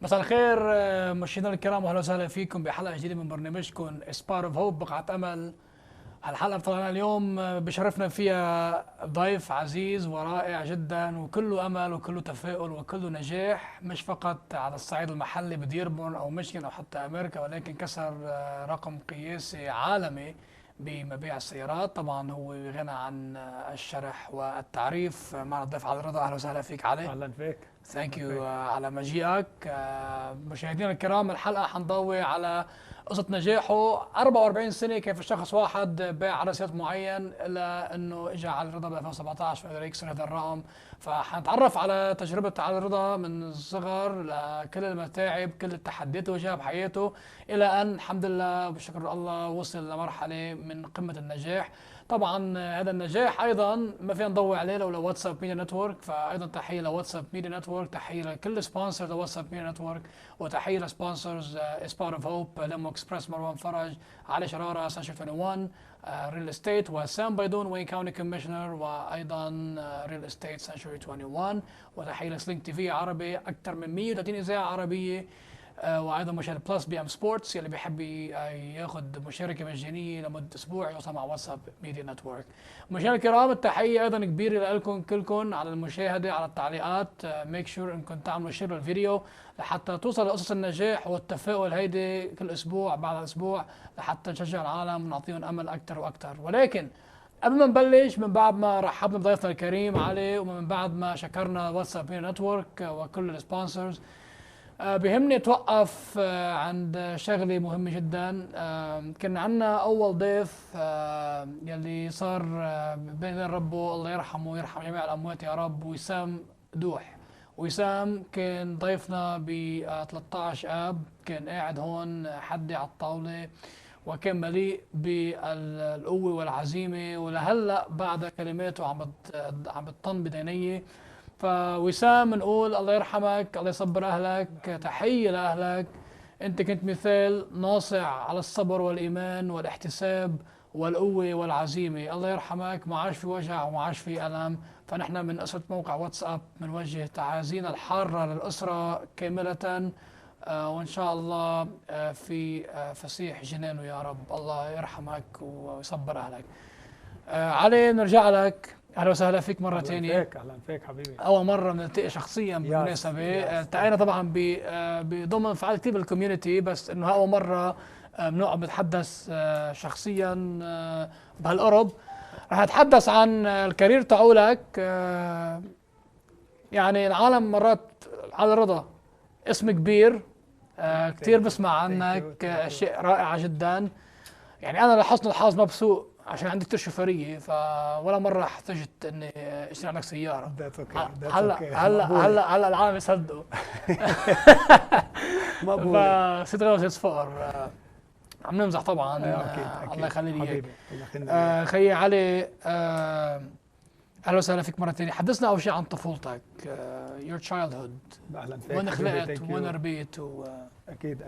مساء الخير مشاهدينا الكرام، واهلا وسهلا فيكم بحلقه جديده من برنامجكم سبار اوف هوب بقعة امل. الحلقه طبعا اليوم بشرفنا فيها ضيف عزيز ورائع جدا، وكله امل وكله تفاؤل وكله نجاح، مش فقط على الصعيد المحلي بديربون او ميشيغان او حتى امريكا، ولكن كسر رقم قياسي عالمي بمبيع السيارات. طبعا هو غنى عن الشرح والتعريف. معنا الضيف علي رضا، اهلا وسهلا فيك علي. اهلا فيك. ثانك يو على مجيئك. مشاهدينا الكرام، الحلقه حنضوي على قصه نجاحه 44 سنه، كيف شخص واحد باع على سيارات معين الى انه اجى على الرضا ب 2017 وقدر يكسر هذا الرقم. فحنتعرف على تجربه على الرضا من الصغر لكل المتاعب، كل التحديات اللي واجهها بحياته، الى ان الحمد لله بشكر الله وصل لمرحله من قمه النجاح. طبعا هذا النجاح ايضا ما فينا نضوي عليه لو واتساب ميديا نتورك، فايضا تحيه لواتساب ميديا نتورك، تحيه لكل سبونسر لواتساب ميديا نتورك، وتحيه لسبونسرز سبار اوف هوب، لمو اكسبرس، مروان فرج، علي شراره، سانشر 21 ريل استيت، وسام بيدون وين كاونتي كوميشنر، وايضا ريل استيت سانشر 21. وتحيه لسلينك تي في عربي، اكثر من 130 اذاعه عربيه، وايضا مشاهد بلس بي ام سبورتس يلي بيحب ياخذ مشاركه مجانيه لمده اسبوع يوصل مع واتساب ميديا نتورك. مشاهدينا الكرام، التحيه ايضا كبيره لكم كلكم على المشاهده، على التعليقات. ميك شور انكم تعملوا شير للفيديو لحتى توصل لقصص النجاح والتفاؤل هيدي كل اسبوع بعد اسبوع، لحتى نشجع العالم ونعطيهم امل اكثر واكثر. ولكن قبل ما نبلش، من بعد ما رحبنا بضيفنا الكريم علي، ومن بعد ما شكرنا واتساب ميديا نتورك وكل السبونسرز، بيهمني اتوقف عند شغله مهمه جدا. كان عندنا اول ضيف يلي صار بين ربه الله يرحمه ويرحم جميع الاموات يا رب، وسام دوح. وسام كان ضيفنا ب 13 اب، كان قاعد هون حدي على الطاوله، وكان مليء بالقوه والعزيمه، ولهلا بعد كلماته عم بتطن بدينيه. فوسام نقول الله يرحمك، الله يصبر اهلك، تحيه لاهلك. انت كنت مثال ناصع على الصبر والايمان والاحتساب والقوه والعزيمه. الله يرحمك، ما عاش في وجع وما عاش في الم. فنحن من اسره موقع واتساب بنوجه تعازينا الحاره للاسره كامله، وان شاء الله في فسيح جنانه يا رب. الله يرحمك ويصبر اهلك. علي، نرجع لك، اهلا وسهلا فيك مره ثانيه. اهلا فيك حبيبي. اول مره بنلتقي شخصيا بالمناسبه. التقينا طبعا بضمن فعاليات كثير بالكوميونتي، بس انه اول مره بنقعد نتحدث شخصيا بهالقرب. رح نتحدث عن الكارير تاعولك. يعني العالم مرات على رضا اسم كبير، كثير بسمع عنك اشياء رائعه جدا. يعني انا لحسن الحظ مبسوط عشان عندي كثير شوفيريه، فولا مره احتجت اني اشتري عندك سياره. هلا العالم يصدقوا. فصرت غير صفار. عم نمزح طبعا. أكيد. الله يخلي لي اياك. خيي علي، اهلا وسهلا فيك مره ثانيه. حدثنا اول شيء عن طفولتك، your childhood. اهلا فيك. وين خلقت وين ربيت اكيد.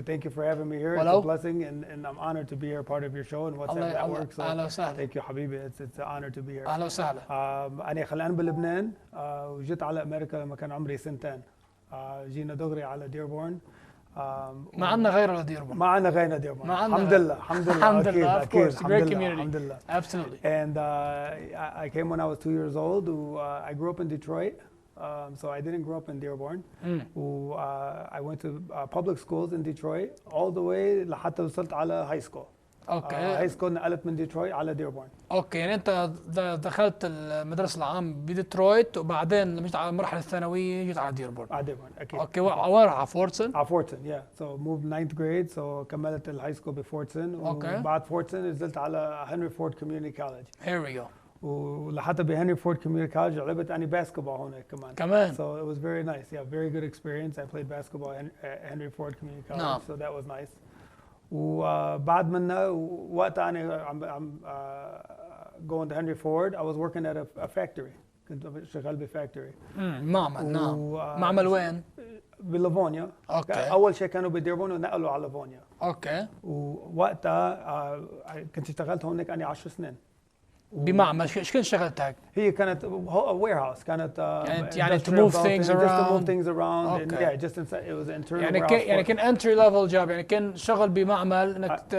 Thank you for having me here. It's a blessing and I'm honored to be here, part of your show and WhatsApp network. So اهلا وسهلا. Thank you حبيبي. It's an honor to be here. اهلا وسهلا. انا خلقان بلبنان، وجيت على امريكا لما كان عمري سنتين. جينا دغري على ديربورن. ما عندنا غير ديربورن. ما عندنا غير ديربورن. الحمد لله. أكيد. الحمد لله. Absolutely. And I came when I was 2 years old. I grew up in Detroit. So I didn't grow up in Dearborn. I went to public schools in Detroit all the way لحتى وصلت على high school. اوكي. هاي سكول نقلت من ديترويت على ديربورن. اوكي، يعني انت دخلت المدرسه العام بديترويت، وبعدين لما جيت على المرحله الثانويه جيت على ديربورن. على ديربورن اكيد. اوكي، وين على فورتسون؟ على فورتسون so moved 9th grade, so كملت الهاي سكول بفورتسون. اوكي. وبعد فورتسون نزلت على هنري فورد كوميونتي كولج. Here we go. ولحتى بهنري فورد كوميونتي كولج لعبت اني باسكتبول هناك كمان. So it was very nice. Very good experience. I played basketball at Henry Ford Community College. So that was nice. وبعد منا وقتها أنا عم going to Henry Ford, I was working at a factory. كنت شغال بفاكتوري. معمل. نعم. معمل وين؟ بلافونيا. اوكي. اول شيء كانوا بديربون ونقلوا على لافونيا. اوكي. ووقتها كنت اشتغلت هونيك أنا 10 سنين. بمعمل ايش كنت شغلتك؟ هي كانت warehouse كانت يعني to move things around. just to move things around and Okay. yeah just inside it was an internal يعني warehouse يعني كان entry level job يعني كان شغل بمعمل انك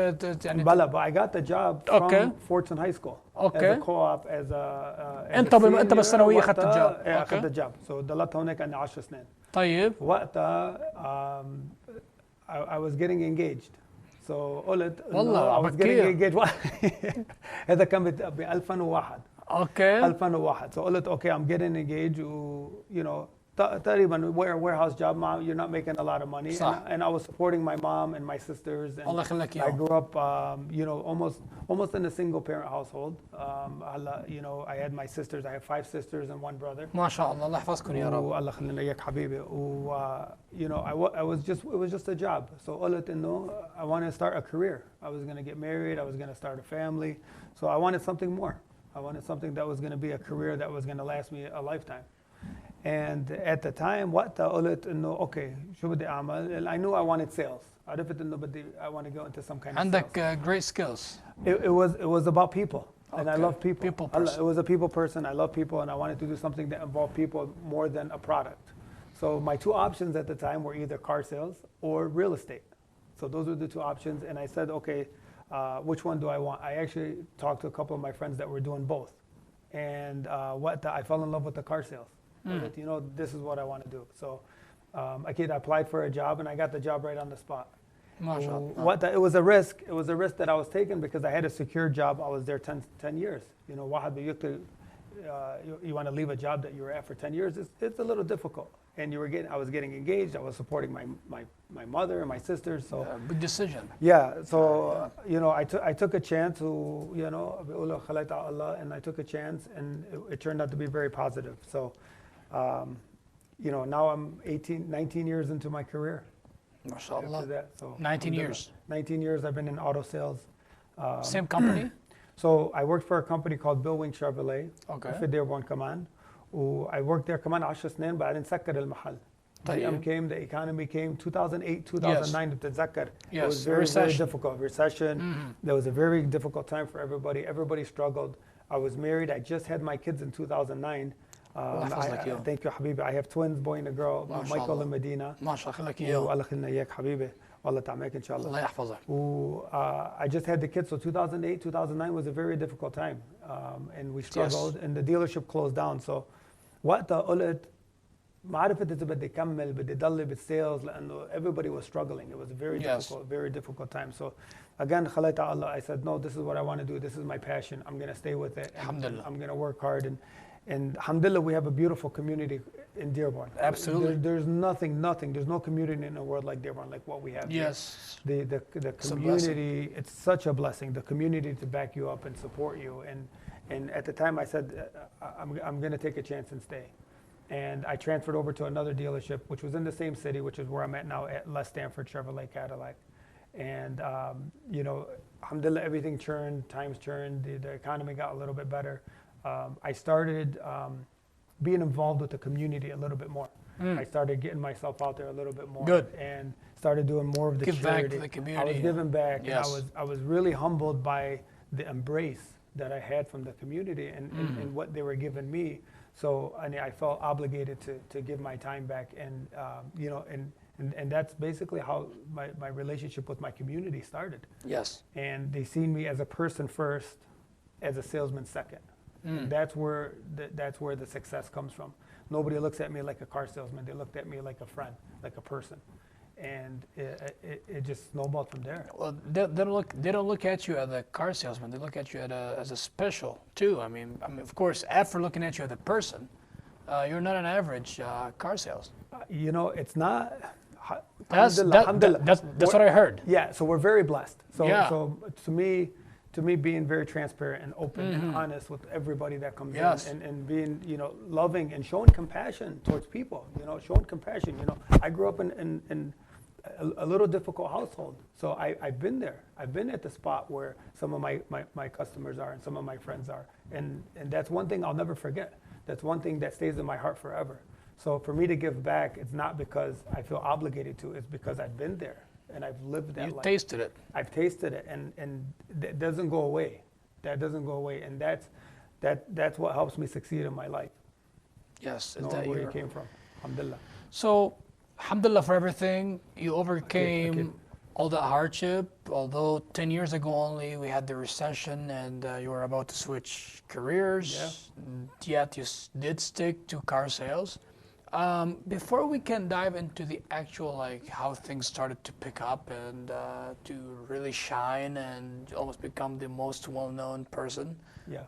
يعني بلا but I got the job Okay. from Fortson High School Okay. as a co-op as a انت انت بالثانويه اخذت الجوب. اخذت الجوب so ضلت هونيك عندي 10 سنين. طيب وقتها I was getting engaged so قلت والله I was getting engaged هذا كان ب 2001 اوكي 2001 so قلت okay I'm getting engaged و you know تقريبا warehouse job you're not making a lot of money صح. and I was supporting my mom and my sisters and الله يخليك I grew up you know almost in a single parent household you know I had my sisters I have 5 sisters and 1 brother ما شاء الله الله يحفظكم يا رب والله يخلينا اياك حبيبي و you know I was just it was just a job so قلت انه I wanted to start a career I was going to get married I was going to start a family so I wanted something more I wanted something that was going to be a career that was going to last me a lifetime and at the time وقتها قلت انه اوكي شو بدي اعمل I knew I wanted sales عرفت انه بدي I want to go into some kind of عندك great skills it was about people and I Okay. love people. person. It was a people person. I love people, and I wanted to do something that involved people more than a product. So my 2 options at the time were either car sales or real estate. So those were the 2 options, and I said, okay, which one do I want? I actually talked to a couple of my friends that were doing both, and I fell in love with the car sales. But, you know, this is what I want to do. So I applied for a job, and I got the job right on the spot. ما شاء الله. It was a risk. It was a risk that I was taking because I had a secure job. I was there 10 years. You know, واحد بيقتل, you want to leave a job that you were at for 10 years. It's a little difficult. And I was getting engaged. I was supporting my mother and my sisters. So big decision. Yeah. So you know, I took a chance. You know, بيقولوا خليت على الله, and I took a chance, and it turned out to be very positive. So, you know, now I'm 19 years into my career. ما شاء الله. That, so 19 years. 19 years I've been in auto sales. Same company? So I worked for a company called Billwing Chevrolet. Okay. في ديربون كمان. I worked there كمان 10 سنين بعدين سكر المحل. طيب. The economy came 2008, 2009 بتتذكر. Yes. It was very, Recession. very difficult. Recession. There was a very difficult time for everybody. Everybody struggled. I was married. I just had my kids in 2009. Thank you حبيبي. I have twins, boy and a girl, Michael and Medina. ما شاء الله يخليك اياهم. والله يخلينا اياك حبيبي. والله تعملك ان شاء الله. الله يحفظك. I just had the kids, so 2008, 2009 was a very difficult time, and we struggled, and the dealership closed down. So وقتها قلت ما عرفت إذا بدي كمل بدي ضل بالسيلز لأنه everybody was struggling. It was a very difficult time. So again خليت على الله. I said no, this is what I want to do. This is my passion. I'm going to stay with it. Alhamdulillah. I'm going to work hard and alhamdulillah, we have a beautiful community in Dearborn. Absolutely. There's there's no community in the world like Dearborn, like what we have. Yes. Here. The community, it's such a blessing. The community to back you up and support you. And at the time I said, I'm going to take a chance and stay. And I transferred over to another dealership, which was in the same city, which is where I'm at now at Les Stanford Chevrolet Cadillac. And, you know, alhamdulillah, everything churned, times churned, the economy got a little bit better. I started being involved with the community a little bit more. I started getting myself out there a little bit more. Good. And started doing more of the Give charity. back to the community. I was giving back. Yes. And I was really humbled by the embrace that I had from the community and what they were giving me. So I felt obligated to give my time back. And, you know, and that's basically how my relationship with my community started. Yes. And they seen me as a person first, as a salesman second. That's where the success comes from. Nobody looks at me like a car salesman. They looked at me like a friend, like a person, and it just snowballed from there. Well, they don't look at you as a car salesman. They look at you as a special too. I mean, of course, after looking at you as a person, you're not an average car sales. You know, it's not. That's what I heard. Yeah, so we're very blessed. So Yeah. so to me being very transparent and open and honest with everybody that comes Yes. in and being, you know, loving and showing compassion towards people, you know, showing compassion. You know, I grew up in a little difficult household. So I've been there. I've been at the spot where some of my customers are and some of my friends are. And that's one thing I'll never forget. That's one thing that stays in my heart forever. So for me to give back, it's not because I feel obligated to, it's because I've been there. And I've lived that life. You tasted it. I've tasted it, and that doesn't go away. That doesn't go away, and that's what helps me succeed in my life. Yes, is Knowing that where you came from. Alhamdulillah. So, alhamdulillah for everything. You overcame Okay. all that hardship. Although 10 years ago only we had the recession and you were about to switch careers, yet you did stick to car sales. Before we can dive into the actual like how things started to pick up and to really shine and almost become the most well-known person,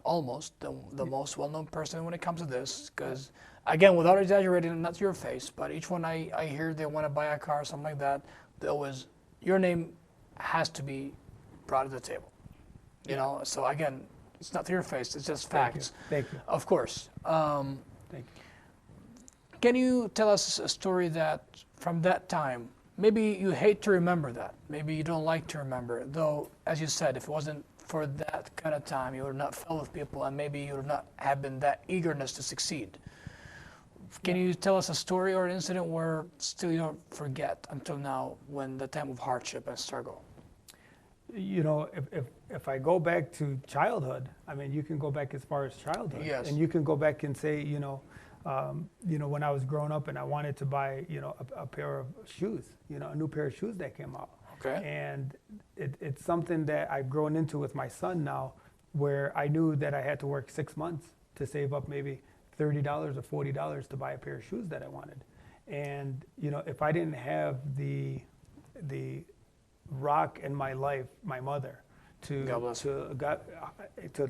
almost the most well-known person when it comes to this, because again, without exaggerating, not your face, but each one I hear they want to buy a car or something like that, they always, your name has to be brought to the table, you know. So again, it's not your face, it's just facts. Thank you. Of course. Thank you. Can you tell us a story that from that time, maybe you hate to remember that, maybe you don't like to remember it, though, as you said, if it wasn't for that kind of time, you would not fell with people and maybe you would not have been that eagerness to succeed. Can you tell us a story or an incident where still you don't forget until now when the time of hardship and struggle? You know, if I go back to childhood, I mean, you can go back as far as childhood. Yes. And you can go back and say, you know, when I was growing up and I wanted to buy, you know, a pair of shoes, you know, a new pair of shoes that came out. Okay. And it's something that I've grown into with my son now, where I knew that I had to work 6 months to save up maybe $30 or $40 to buy a pair of shoes that I wanted. And, you know, if I didn't have the rock in my life, my mother, to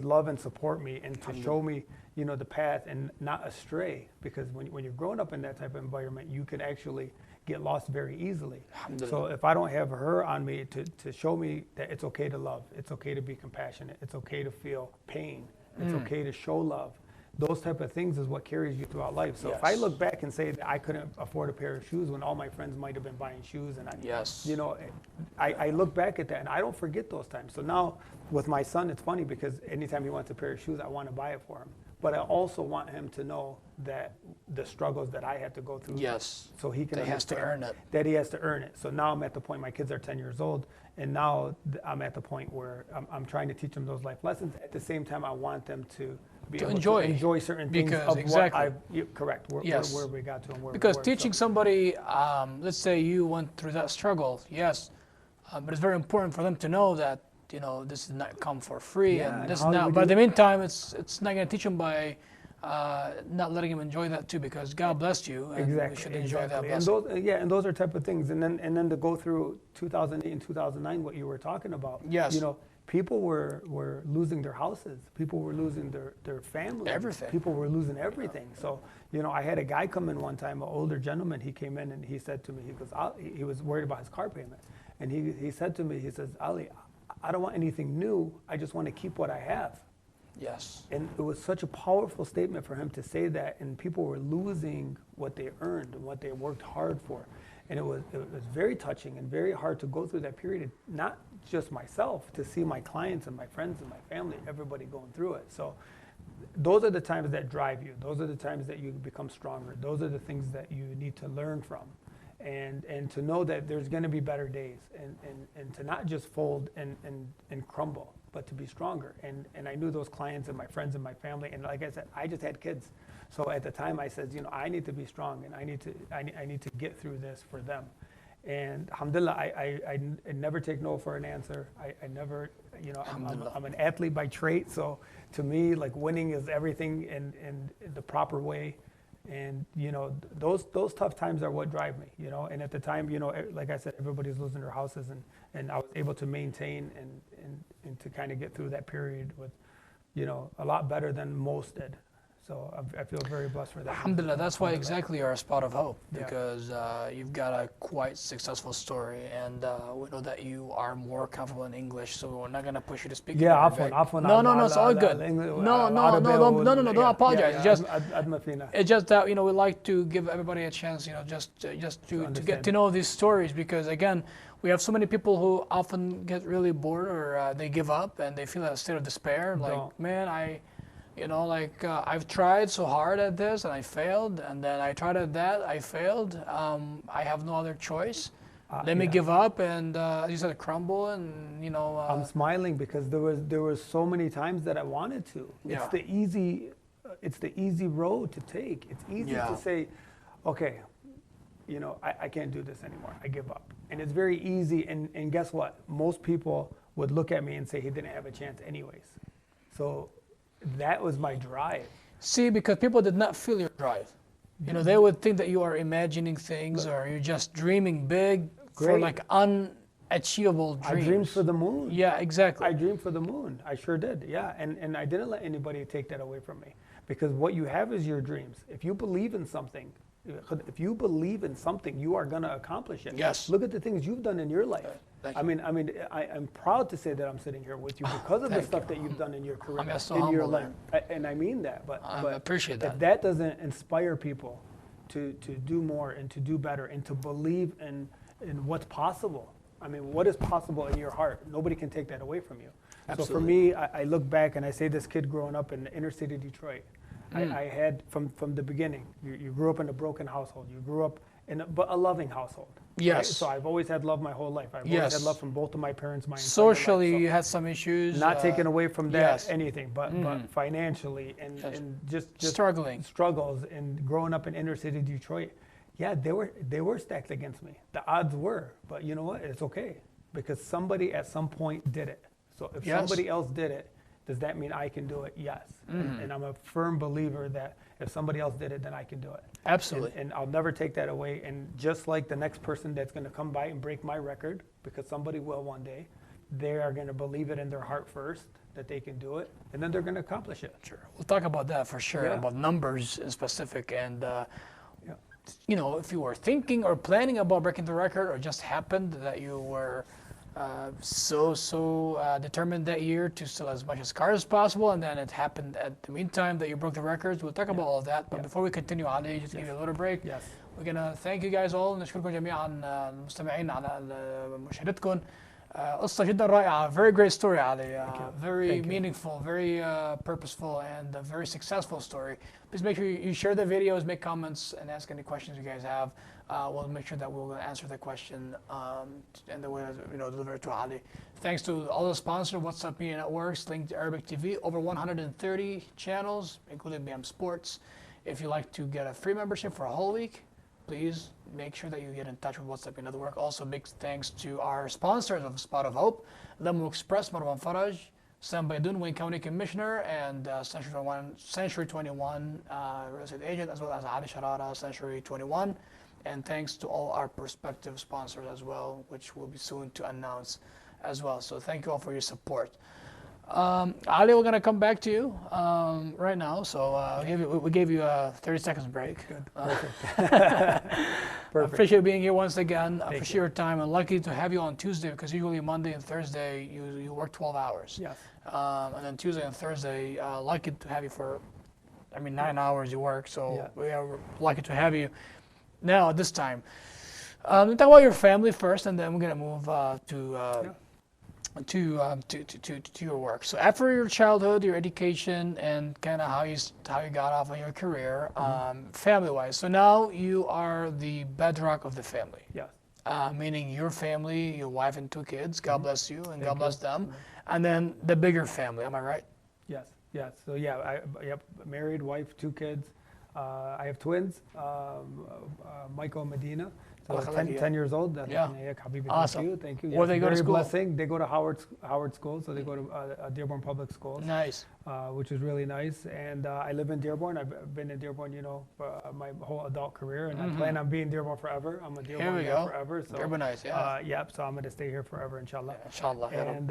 love and support me and to show me, you know, the path and not astray, because when you're growing up in that type of environment, you can actually get lost very easily. So if I don't have her on me to show me that it's okay to love, it's okay to be compassionate, it's okay to feel pain, it's okay to show love, those type of things is what carries you throughout life. So if I look back and say that I couldn't afford a pair of shoes when all my friends might have been buying shoes, and you know, I look back at that and I don't forget those times. So now with my son, it's funny because anytime he wants a pair of shoes, I want to buy it for him. But I also want him to know that the struggles that I had to go through. Yes. So he can He has to earn it. That he has to earn it. So now I'm at the point, my kids are 10 years old, and now I'm at the point where I'm trying to teach them those life lessons. At the same time, I want them to be able to enjoy certain things of what I've, correct, where we got to and where because we were. Teaching somebody, let's say you went through that struggle, yes, but it's very important for them to know that, you know, this did not come for free, and this is not. But in the meantime, it's not going to teach them by not letting them enjoy that too, because God blessed you, and we should enjoy that blessing. And those are type of things, and then to go through 2008 and 2009, what you were talking about. Yes. You know, people were losing their houses, people were losing their families, everything. People were losing everything. So, you know, I had a guy come in one time, an older gentleman. He came in and he said to me, he goes, he was worried about his car payment, and he said to me, he says, Ali, I don't want anything new. I just want to keep what I have. Yes. And it was such a powerful statement for him to say that, and people were losing what they earned and what they worked hard for. And it was very touching and very hard to go through that period, not just myself, to see my clients and my friends and my family, everybody going through it. So those are the times that drive you. Those are the times that you become stronger. Those are the things that you need to learn from. And to know that there's going to be better days, and to not just fold and crumble, but to be stronger. And I knew those clients and my friends and my family, and like I said, I just had kids. So at the time I said, you know, I need to be strong, and I need to get through this for them. And alhamdulillah, I never take no for an answer. I never, you know, I'm an athlete by trait. So to me, like, winning is everything in the proper way. And, you know, those tough times are what drive me, you know. And at the time, you know, like I said, everybody's losing their houses, and I was able to maintain and to kind of get through that period with, you know, a lot better than most did. So I feel very blessed for that. Alhamdulillah, that's why exactly you're a spot of hope, because you've got a quite successful story, and we know that you are more comfortable in English, so we're not going to push you to speak in Arabic. No, it's all good. No, don't apologize. It's just that, you know, we like to give everybody a chance, you know, just to get to know these stories, because again, we have so many people who often get really bored, or they give up and they feel that state of despair, like, man, you know, like, I've tried so hard at this and I failed, and then I tried at that, I failed. I have no other choice. let me give up and you said crumble and I'm smiling because there was so many times that I wanted to. It's the easy road to take. It's easy to say, okay, I can't do this anymore. I give up. And it's very easy. And guess what? Most people would look at me and say he didn't have a chance anyways. So that was my drive. See, because people did not feel your drive. They would think that you are imagining things or you're just dreaming big for like unachievable dreams. I dreamed for the moon. Yeah, exactly. I dreamed for the moon. I sure did. Yeah. And I didn't let anybody take that away from me because what you have is your dreams. If you believe in something, you are going to accomplish it. Yes. Look at the things you've done in your life. I'm proud to say that I'm sitting here with you because of the stuff that you've done in your career, in your life. And I mean that. But I appreciate that. If that doesn't inspire people to do more and to do better and to believe in what's possible. I mean, what is possible in your heart? Nobody can take that away from you. Absolutely. So for me, I look back and I say this kid growing up in the inner city Detroit, I had from the beginning, you grew up in a broken household. You grew up but a loving household. Yes. Right? So I've always had love my whole life. I've always had love from both of my parents. Socially, life. So you had some issues. Not taken away from that anything, but financially and just struggles and growing up in inner city Detroit. Yeah, they were stacked against me. The odds were, but you know what? It's okay because somebody at some point did it. So if somebody else did it, does that mean I can do it? Yes. And I'm a firm believer that if somebody else did it, then I can do it. Absolutely. And I'll never take that away. And just like the next person that's going to come by and break my record, because somebody will one day, they are going to believe it in their heart first that they can do it, and then they're going to accomplish it. Sure. We'll talk about that for sure, about numbers in specific. And, if you were thinking or planning about breaking the record or just happened that you were so determined that year to sell as much as cars as possible, and then it happened at the meantime that you broke the records. We'll talk about all of that, but before we continue, Ali, just give you a little break. Yes. We're gonna thank you guys all. نشكركم جميعا المستمعين على مشاهدتكم. قصة جدا رائعة. Very great story, Ali. Very meaningful, very purposeful, and a very successful story. Please make sure you share the videos, make comments, and ask any questions you guys have. We'll make sure that we'll answer the question and the way deliver it to Ali. Thanks to all the sponsors, WhatsApp Media Networks, Linked to Arabic TV, over 130 channels, including BM Sports. If you'd like to get a free membership for a whole week, please make sure that you get in touch with WhatsApp Media Network. Also, big thanks to our sponsors of Spot of Hope, Lemo Express, Marwan Faraj, Sam Baydun, Wayne County Commissioner, and Century 21 real estate agent, as well as Ali Sharara, Century 21. And thanks to all our prospective sponsors as well, which we'll be soon to announce as well. So thank you all for your support. Ali, we're going to come back to you right now. So we gave you a 30 seconds break. Good. Perfect. Perfect. Appreciate being here once again. Appreciate your time. And lucky to have you on Tuesday because usually Monday and Thursday you work 12 hours. Yes. And then Tuesday and Thursday, lucky to have you for, 9 hours you work. So we are lucky to have you. Now, at this time, talk about your family first, and then we're gonna move to your work. So, after your childhood, your education, and kind of how you got off on your career, family-wise. So now you are the bedrock of the family. Yes. Meaning your family, your wife and 2 kids. God bless you, and God bless them. And then the bigger family. Am I right? Yes. Yes. So married, wife, 2 kids. I have twins, Michael and Medina. So 10 years old. Awesome. Thank you. Where they go to school? Blessing. They go to Howard School, so they go to Dearborn Public Schools. Nice. Which is really nice. And I live in Dearborn. I've been in Dearborn, for my whole adult career, and I plan on being Dearborn forever. I'm a Dearborn guy forever. So Dearborn, nice. So I'm going to stay here forever, inshallah. Inshallah. And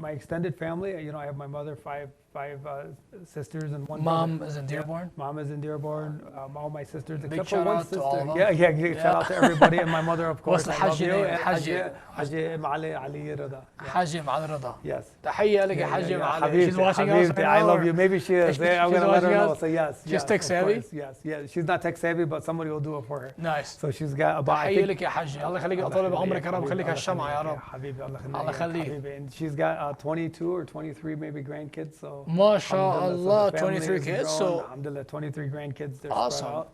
my extended family. I have my mother, five sisters and one mom is in Dearborn. Mom is in Dearborn. All my sisters, big except shout for one out sister. To all of them. Shout out to everybody and my mother, of course. What's the Hajj name? Hajj Ali Reda. Hajj Reda. Yes. تحية لك يا حجة. She's watching us. I love you. Maybe she is. I'm going to let her know. So yes. She's tech savvy. Yes. She's not tech savvy, but somebody will do it for her. Nice. So she's got about. تحية لك يا حجة. الله يخليك طول بعمرك يا رب. خليك هالشمعة يا رب. حبيبي الله يخليك. And she's got 22 or 23 maybe grandkids. So ما شاء الله 23 kids. So alhamdulillah, 23 grandkids. They're awesome.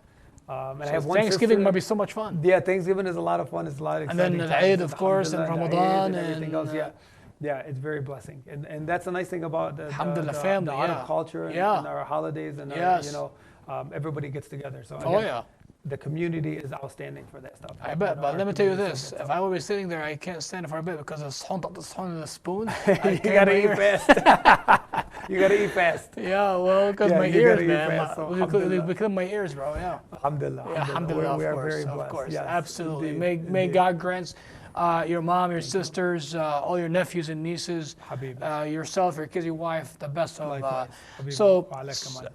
And So I have one Thanksgiving sister. might be so much fun. Yeah, Thanksgiving is a lot of fun. It's a lot of And exciting then times. Eid, of course, and Alhamdulillah, Ramadan Eid and everything else. and, Yeah, it's very blessing. And that's the nice thing about the Alhamdulillah, family, the Arab culture and our holidays and our, you know, everybody gets together. So again, the community is outstanding for that stuff. I bet, but let me tell you this: if I were be sitting there, I can't stand for a bit because the spoon in the spoon. You gotta eat fast. You gotta eat fast. Yeah, well, because my ears, man, so because my ears, bro. Yeah. Alhamdulillah. Yeah, alhamdulillah. We are Of course, very blessed. of course, Yes, absolutely. indeed, May indeed. God grant your mom, your sisters, all your nephews and nieces, yourself, your kids, your wife, the best of. So,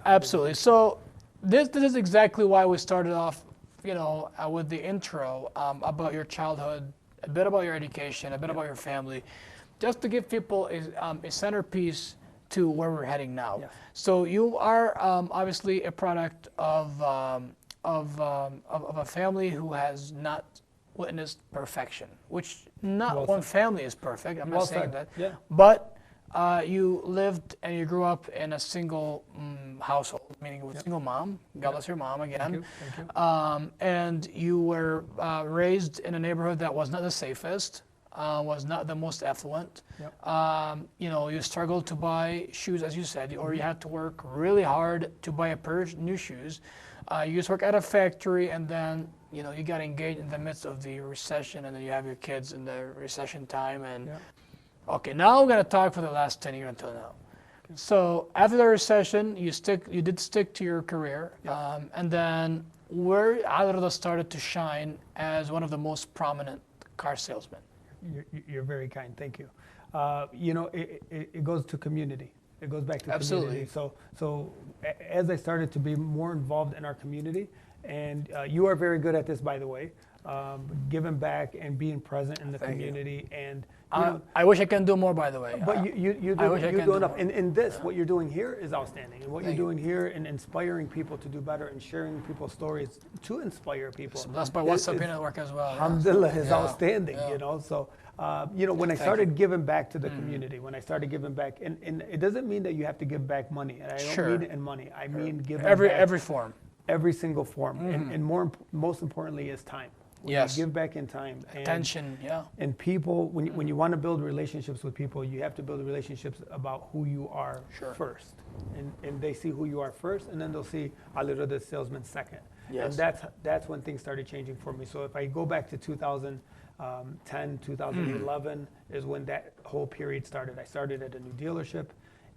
absolutely. So, this is exactly why we started off, you know, with the intro about your childhood, a bit about your education, a bit about your family, just to give people a centerpiece to where we're heading now. Yes. So you are obviously a product of a family who has not witnessed perfection, which not one family is perfect. I'm not saying that, but you lived and you grew up in a single household, meaning with a single mom. God bless your mom again. Thank you. And you were raised in a neighborhood that was not the safest, was not the most affluent. You know, you struggled to buy shoes, as you said, or you had to work really hard to buy a pair of new shoes. You used to work at a factory, and then you know you got engaged in the midst of the recession, and then you have your kids in the recession time. And okay, now we're gonna talk for the last 10 years until now. So after the recession, you did stick to your career, and then where Al Reda started to shine as one of the most prominent car salesmen. You're very kind. Thank you. You know, it goes to community. It goes back to community. So as I started to be more involved in our community, and you are very good at this, by the way, giving back and being present in the community. And you know, I wish I can do more, by the way. But you do enough. And this, what you're doing here is outstanding. And what you're doing here and inspiring people to do better and sharing people's stories to inspire people. So that's by WhatsApp network as well. Alhamdulillah is outstanding, you know. So, you know, when I started giving back to the community, when I started giving back, and it doesn't mean that you have to give back money. And I don't mean it in money. I mean giving back. Every form. Every single form. And most importantly is time. When you give back in time. Attention, And people, when you want to build relationships with people, you have to build relationships about who you are first. And they see who you are first, and then they'll see Al Reda salesman second. And that's when things started changing for me. So if I go back to 2010, 2011 is when that whole period started. I started at a new dealership,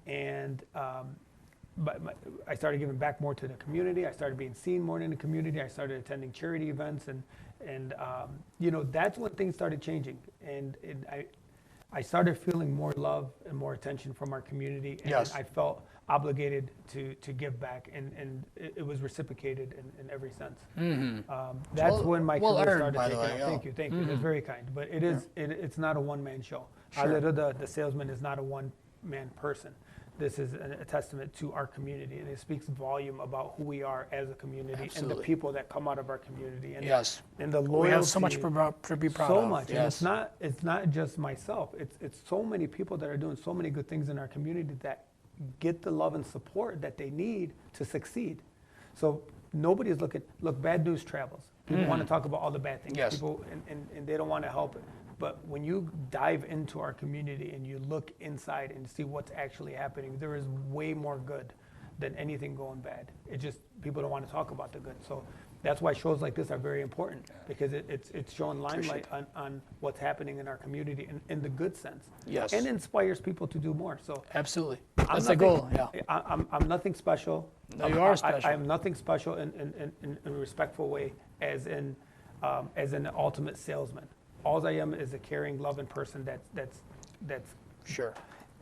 and I started giving back more to the community. I started being seen more in the community. I started attending charity events, and you know, that's when things started changing. And I started feeling more love and more attention from our community, and I felt obligated to give back, and it was reciprocated in every sense. That's when my career started taking off. Thank you. That's very kind. But it's not a one-man show. Al Reda, the salesman, is not a one-man person. This is a testament to our community, and it speaks volume about who we are as a community and the people that come out of our community. And and the loyalty. We have so much to be proud of. So much. And it's not just myself. It's so many people that are doing so many good things in our community that get the love and support that they need to succeed. So nobody is looking. Look, bad news travels. People want to talk about all the bad things. People and they don't want to help it. But when you dive into our community and you look inside and see what's actually happening, there is way more good than anything going bad. It just, people don't want to talk about the good. So that's why shows like this are very important, because it's showing limelight on what's happening in our community in the good sense. And inspires people to do more. So absolutely. That's the goal. I'm nothing special. No, you are special. I'm nothing special in a respectful way as an ultimate salesman. All I am is a caring, loving person that's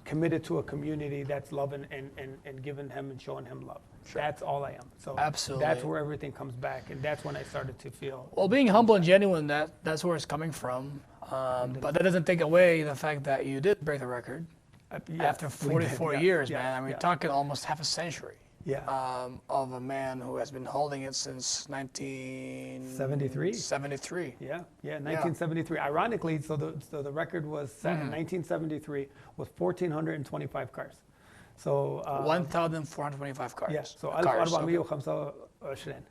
committed to a community that's loving and giving him and showing him love. That's all I am. So that's where everything comes back, and that's when I started to feel. Well, being humble and genuine, that's where it's coming from. But that doesn't take away the fact that you did break the record after 44 years, man. I mean, we're talking almost half a century. Of a man who has been holding it since 1973. 73. Yeah, 1973. Ironically, so the record was set in 1973 with 1,425 cars. So 1,425 cars. Yeah. So 1425.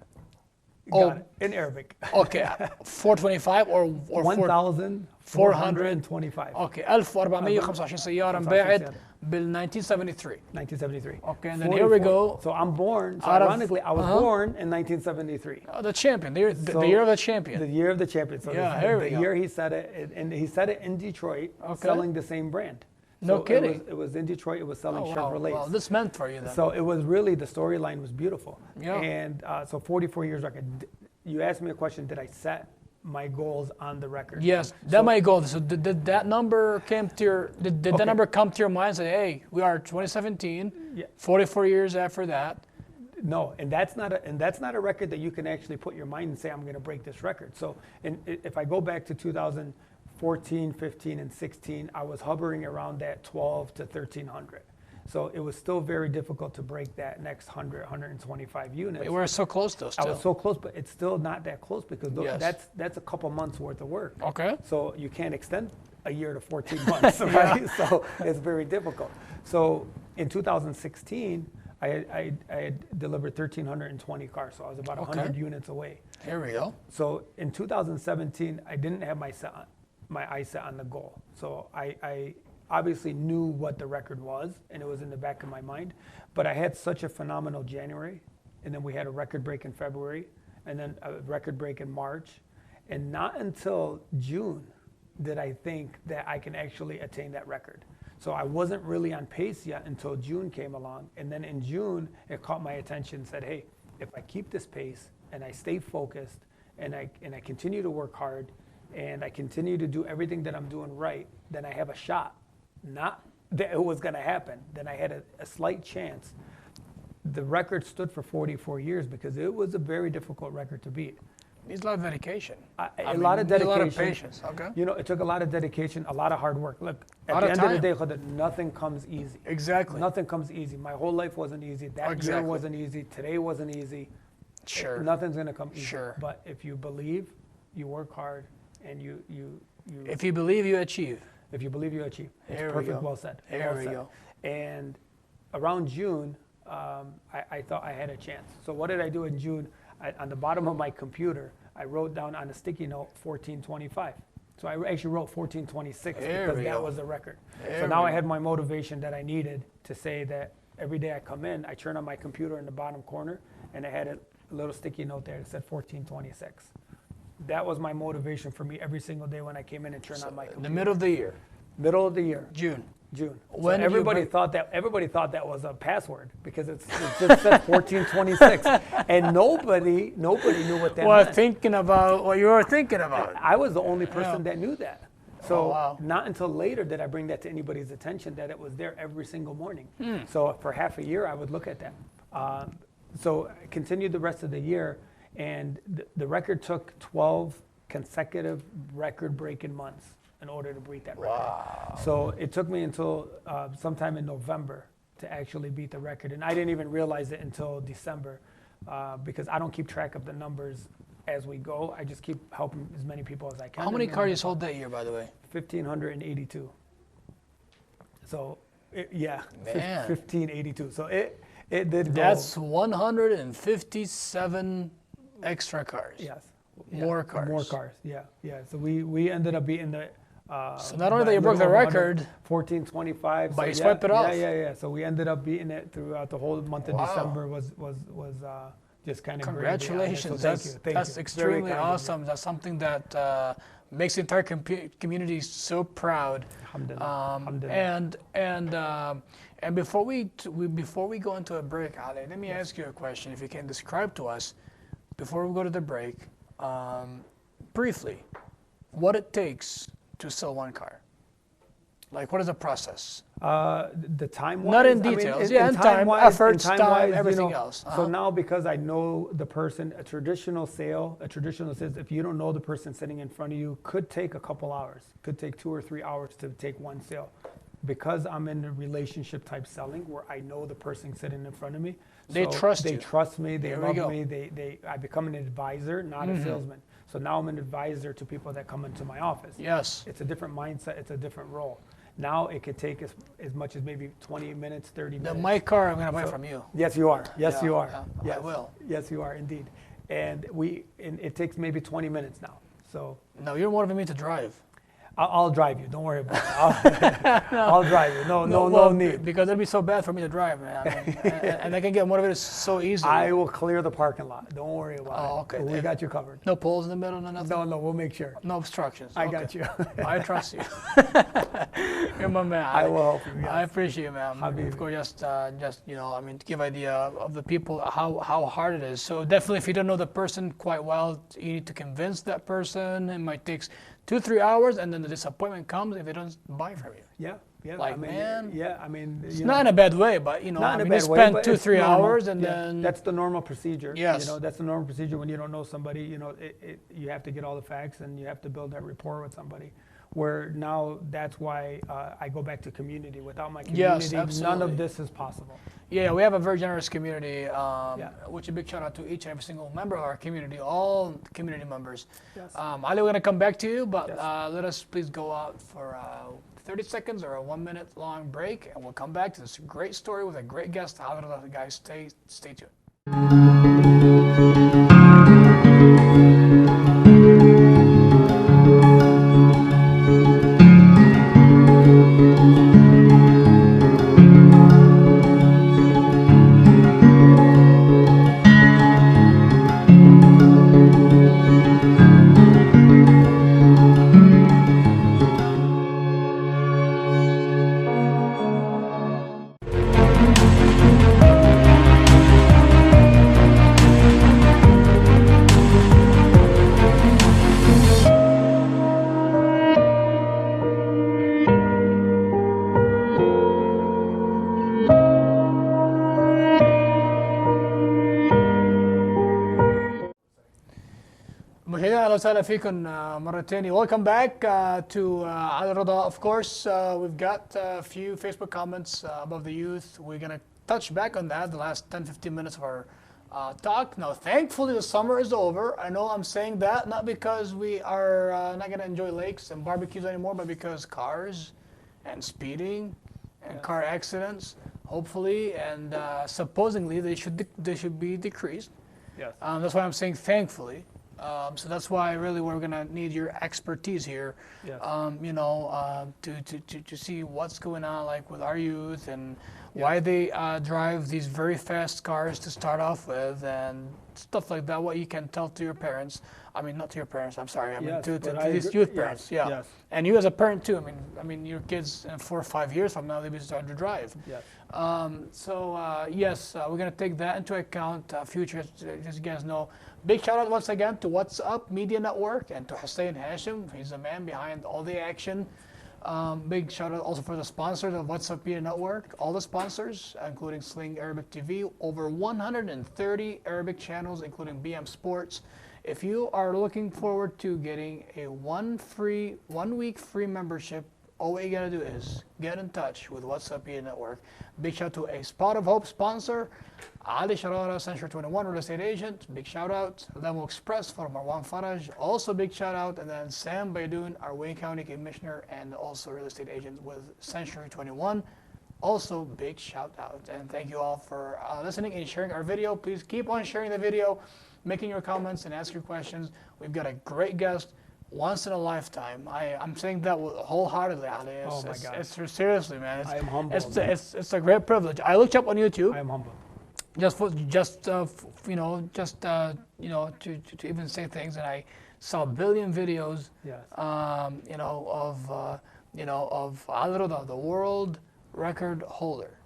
Got it. In Arabic. اوكي 425 or 1425. اوكي 1425 سياره انباعت بال 1973. 1973. Okay, and then here we go. So I'm born. So ironically, I was born in 1973. The champion, the year of the champion. The year of the champion. So Yeah, the here we go. year he said it, and he said it in Detroit, selling the same brand. No So kidding. It was in Detroit. It was selling Chevrolets. Well, this meant for you then. So it was really, the storyline was beautiful. Yeah. And so 44 years record. You asked me a question, did I set my goals on the record? Yes, that my goal. So did that number came to your, did that number come to your mind and say, hey, we are 2017, 44 years after that? No, and that's not a record that you can actually put your mind and say, I'm going to break this record. So if I go back to 2014, 15, and 16, I was hovering around that 12 to 1300. So it was still very difficult to break that next 100, 125 units. We were so close though still. I was so close, but it's still not that close because that's a couple months worth of work. Okay. So you can't extend a year to 14 months, right? So it's very difficult. So in 2016, I had delivered 1,320 cars, so I was about 100 units away. Here we go. So in 2017, I didn't have my eyes set on the goal. So I obviously knew what the record was, and it was in the back of my mind. But I had such a phenomenal January, and then we had a record break in February, and then a record break in March. And not until June did I think that I can actually attain that record. So I wasn't really on pace yet until June came along. And then in June, it caught my attention and said, hey, if I keep this pace and I stay focused and I continue to work hard and I continue to do everything that I'm doing right, then I have a shot. Not that it was going to happen. Then I had a slight chance. The record stood for 44 years because it was a very difficult record to beat. Needs a lot of dedication. A lot of dedication. A lot of patience. Okay. You know, it took a lot of dedication, a lot of hard work. Look, at the end of the day, Khodr, nothing comes easy. Exactly. Nothing comes easy. My whole life wasn't easy. That year wasn't easy. Today wasn't easy. Sure. Nothing's going to come easy. Sure. But if you believe, you work hard, and you if you believe, you achieve. If you believe, you achieve. It's There perfect. we go. Well said. There we go. And around June, I thought I had a chance. So what did I do in June? On the bottom of my computer, I wrote down on a sticky note 1425. So I actually wrote 1426 because that was the record. So now I had my motivation that I needed to say that every day I come in, I turn on my computer in the bottom corner, and I had a little sticky note there that said 1426. That was my motivation for me every single day when I came in and turned on my computer. The middle of the year. Middle of the year. June. When so everybody thought that was a password because it just said 1426, and nobody knew what that meant. Thinking about what you were thinking about. I was the only person that knew that. So not until later did I bring that to anybody's attention that it was there every single morning. So for half a year I would look at that. So I continued the rest of the year, and the record took 12 consecutive record-breaking months in order to beat that record. Wow. So it took me until sometime in November to actually beat the record. And I didn't even realize it until December because I don't keep track of the numbers as we go. I just keep helping as many people as I can. How many cars you sold that year, by the way? 1,582. So, Man. 1,582. So it did go. That's 157 extra cars. Yes. More cars. More cars, yeah. So we ended up beating the... so not only that you broke the record... 1425. But you swipe it off. Yeah. So we ended up beating it throughout the whole month of December was just kind of Congratulations. Great. So that's extremely awesome. That's something that makes the entire community so proud. Alhamdulillah. And before we go into a break, Ali, let me ask you a question. If you can describe to us, before we go to the break, briefly, what it takes to sell one car. Like, what is the process? The time-wise? Not in details. In time, efforts, time, everything else. So now because I know the person, a traditional sale says if you don't know the person sitting in front of you, could take a couple hours, could take 2 or 3 hours to take one sale. Because I'm in a relationship type selling where I know the person sitting in front of me. They trust you. They trust me, they love me, I become an advisor, not a salesman. So now I'm an advisor to people that come into my office. Yes. It's a different mindset, it's a different role. Now it could take as much as maybe 20 minutes, 30 minutes. My car, I'm going to buy from you. Yes, you are. Yes, you are. Yes. I will. Yes, you are indeed. and it takes maybe 20 minutes now. So no, you're motivating me to drive. I'll drive you. Don't worry about it. I'll drive you. No need. Because it'd be so bad for me to drive, man. I mean, and I can get motivated so easily. I will clear the parking lot. Don't worry about it. Okay. We got you covered. No poles in the middle, no nothing? No, we'll make sure. No obstructions. I got you. I trust you. You're my man. I will help you. Yes. I appreciate you, man. Of course, just you know, I mean, to give idea of the people how hard it is. So definitely, if you don't know the person quite well, you need to convince that person. It might take 2-3 hours, and then the disappointment comes if they don't buy from you. Yeah. Like, I mean, man. Yeah, I mean. It's not in a bad way, but you know, not in a you bad way, spend but 2-3 hours, and then that's the normal procedure. Yes. You know, that's the normal procedure when you don't know somebody. You know, you have to get all the facts, and you have to build that rapport with somebody. Where now that's why I go back to community. Without my community, none of this is possible. Yeah, we have a very generous community, which a big shout out to each and every single member of our community, all community members. Yes. Ali, we're going to come back to you, but let us please go out for 30 seconds or a 1 minute long break, and we'll come back to this great story with a great guest. Guys, stay tuned. مشاهدينا اهلا وسهلا فيكم مرة تانية. Welcome back to على رضا. Of course, we've got a few Facebook comments about the youth. We're gonna touch back on that the last 10-15 minutes of our talk. Now, thankfully, the summer is over. I know I'm saying that not because we are not gonna enjoy lakes and barbecues anymore, but because cars and speeding and car accidents, hopefully and supposedly they should be decreased. Yes. That's why I'm saying thankfully. So that's why really we're gonna need your expertise here. Yes. You know, to see what's going on like with our youth and why they drive these very fast cars to start off with and stuff like that. What you can tell to your parents. I mean, not to your parents. I'm sorry. I mean, to these youth parents. Yes. Yeah. Yes. And you as a parent too. I mean, your kids in 4 or 5 years from now they'll be starting to drive. Yes. Yes, we're gonna take that into account. Future, as you guys know. Big shout out once again to What's Up Media Network and to Hussein Hashim. He's the man behind all the action. Big shout out also for the sponsors of What's Up Media Network. All the sponsors, including Sling Arabic TV, over 130 Arabic channels, including BM Sports. If you are looking forward to getting a 1 week free membership, all you gotta do is get in touch with What's Up Media Network. Big shout out to a Spot of Hope sponsor, Ali Sharara, Century 21 real estate agent. Big shout out. Lemo Express for Marwan Faraj. Also big shout out. And then Sam Baidoun, our Wayne County Commissioner and also real estate agent with Century 21. Also big shout out. And thank you all for listening and sharing our video. Please keep on sharing the video, making your comments and ask your questions. We've got a great guest. Once in a lifetime. I'm saying that wholeheartedly, Ali. Oh my God. It's seriously, man. I am humbled. It's a great privilege. I looked up on YouTube. I am humbled. To even say things, and I saw a billion videos. Yes. Of Al Rida, the world record holder.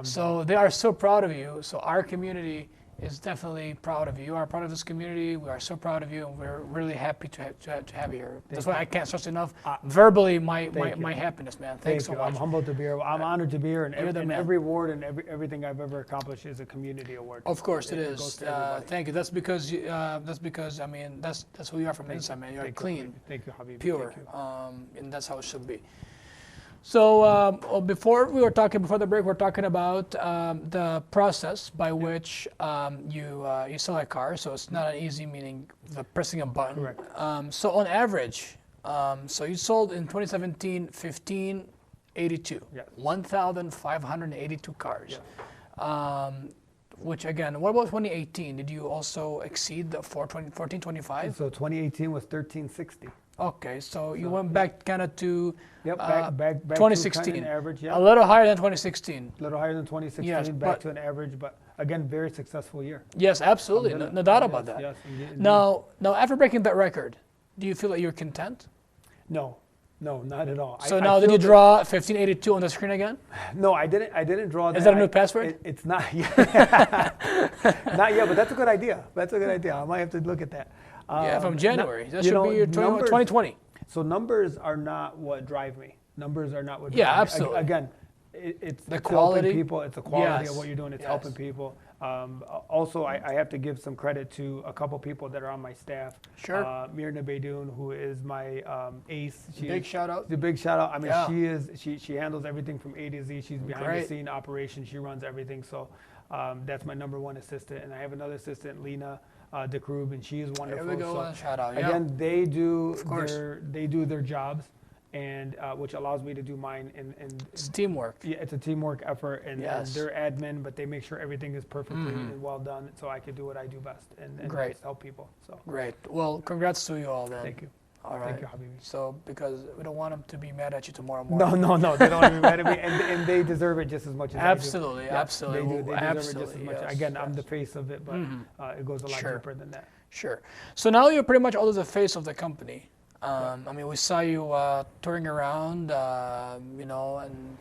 So they are so proud of you. So our community is definitely proud of you. You are part of this community. We are so proud of you, and we're really happy to have you here. That's why I can't stress enough verbally my happiness, man. Thanks so much. I'm humbled to be here. I'm honored to be here, and every award and everything I've ever accomplished is a community award. Of course it is. Thank you. That's because I mean that's who you are from the inside, man. You're clean, thank you, Habibi. Pure, and that's how it should be. So before the break, we're talking about the process by which you sell a car. So it's not an easy, meaning the pressing a button. Correct. So on average, so you sold in 2017 1582, yes. 1,582 cars. Yes. Which again, what about 2018? Did you also exceed the 1425? So 2018 was 1360. Okay, so you went back kind of to back 2016, to kind of an average, a little higher than 2016. A little higher than 2016, yes, back to an average, but again, very successful year. Yes, absolutely, no doubt about that. Yes, indeed. Now, after breaking that record, do you feel that you're content? No, not at all. So now, did you draw 1582 on the screen again? No, I didn't draw that. Is that a new password? It's not yet. Not yet, but that's a good idea. I might have to look at that. From January. That should be your 2020. So numbers are not what drive me. Numbers are not what drive me. Yeah, absolutely. Again, it's quality. Helping people. It's the quality of what you're doing. It's helping people. Also, I have to give some credit to a couple people that are on my staff. Sure. Mirna Beydoun, who is my ace. Big shout out. The big shout out. I mean, she handles everything from A to Z. She's behind the scene operations. She runs everything. So that's my number one assistant. And I have another assistant, Lena DeCrube, and she is wonderful. There we go. So, shout out. Again, they do their jobs, and which allows me to do mine. And it's teamwork. Yeah, it's a teamwork effort, and they're admin, but they make sure everything is perfectly and well done, so I can do what I do best and just help people. So great. Well, congrats to you all then. Thank you. All right. Thank you, Habibi. So, because we don't want them to be mad at you tomorrow morning. No, they don't want to be mad at me, and they deserve it just as much as absolutely, I do. absolutely. They deserve it just as much. Again, I'm the face of it, but it goes a lot deeper than that. Sure. So now you're pretty much always the face of the company. I mean, we saw you touring around, and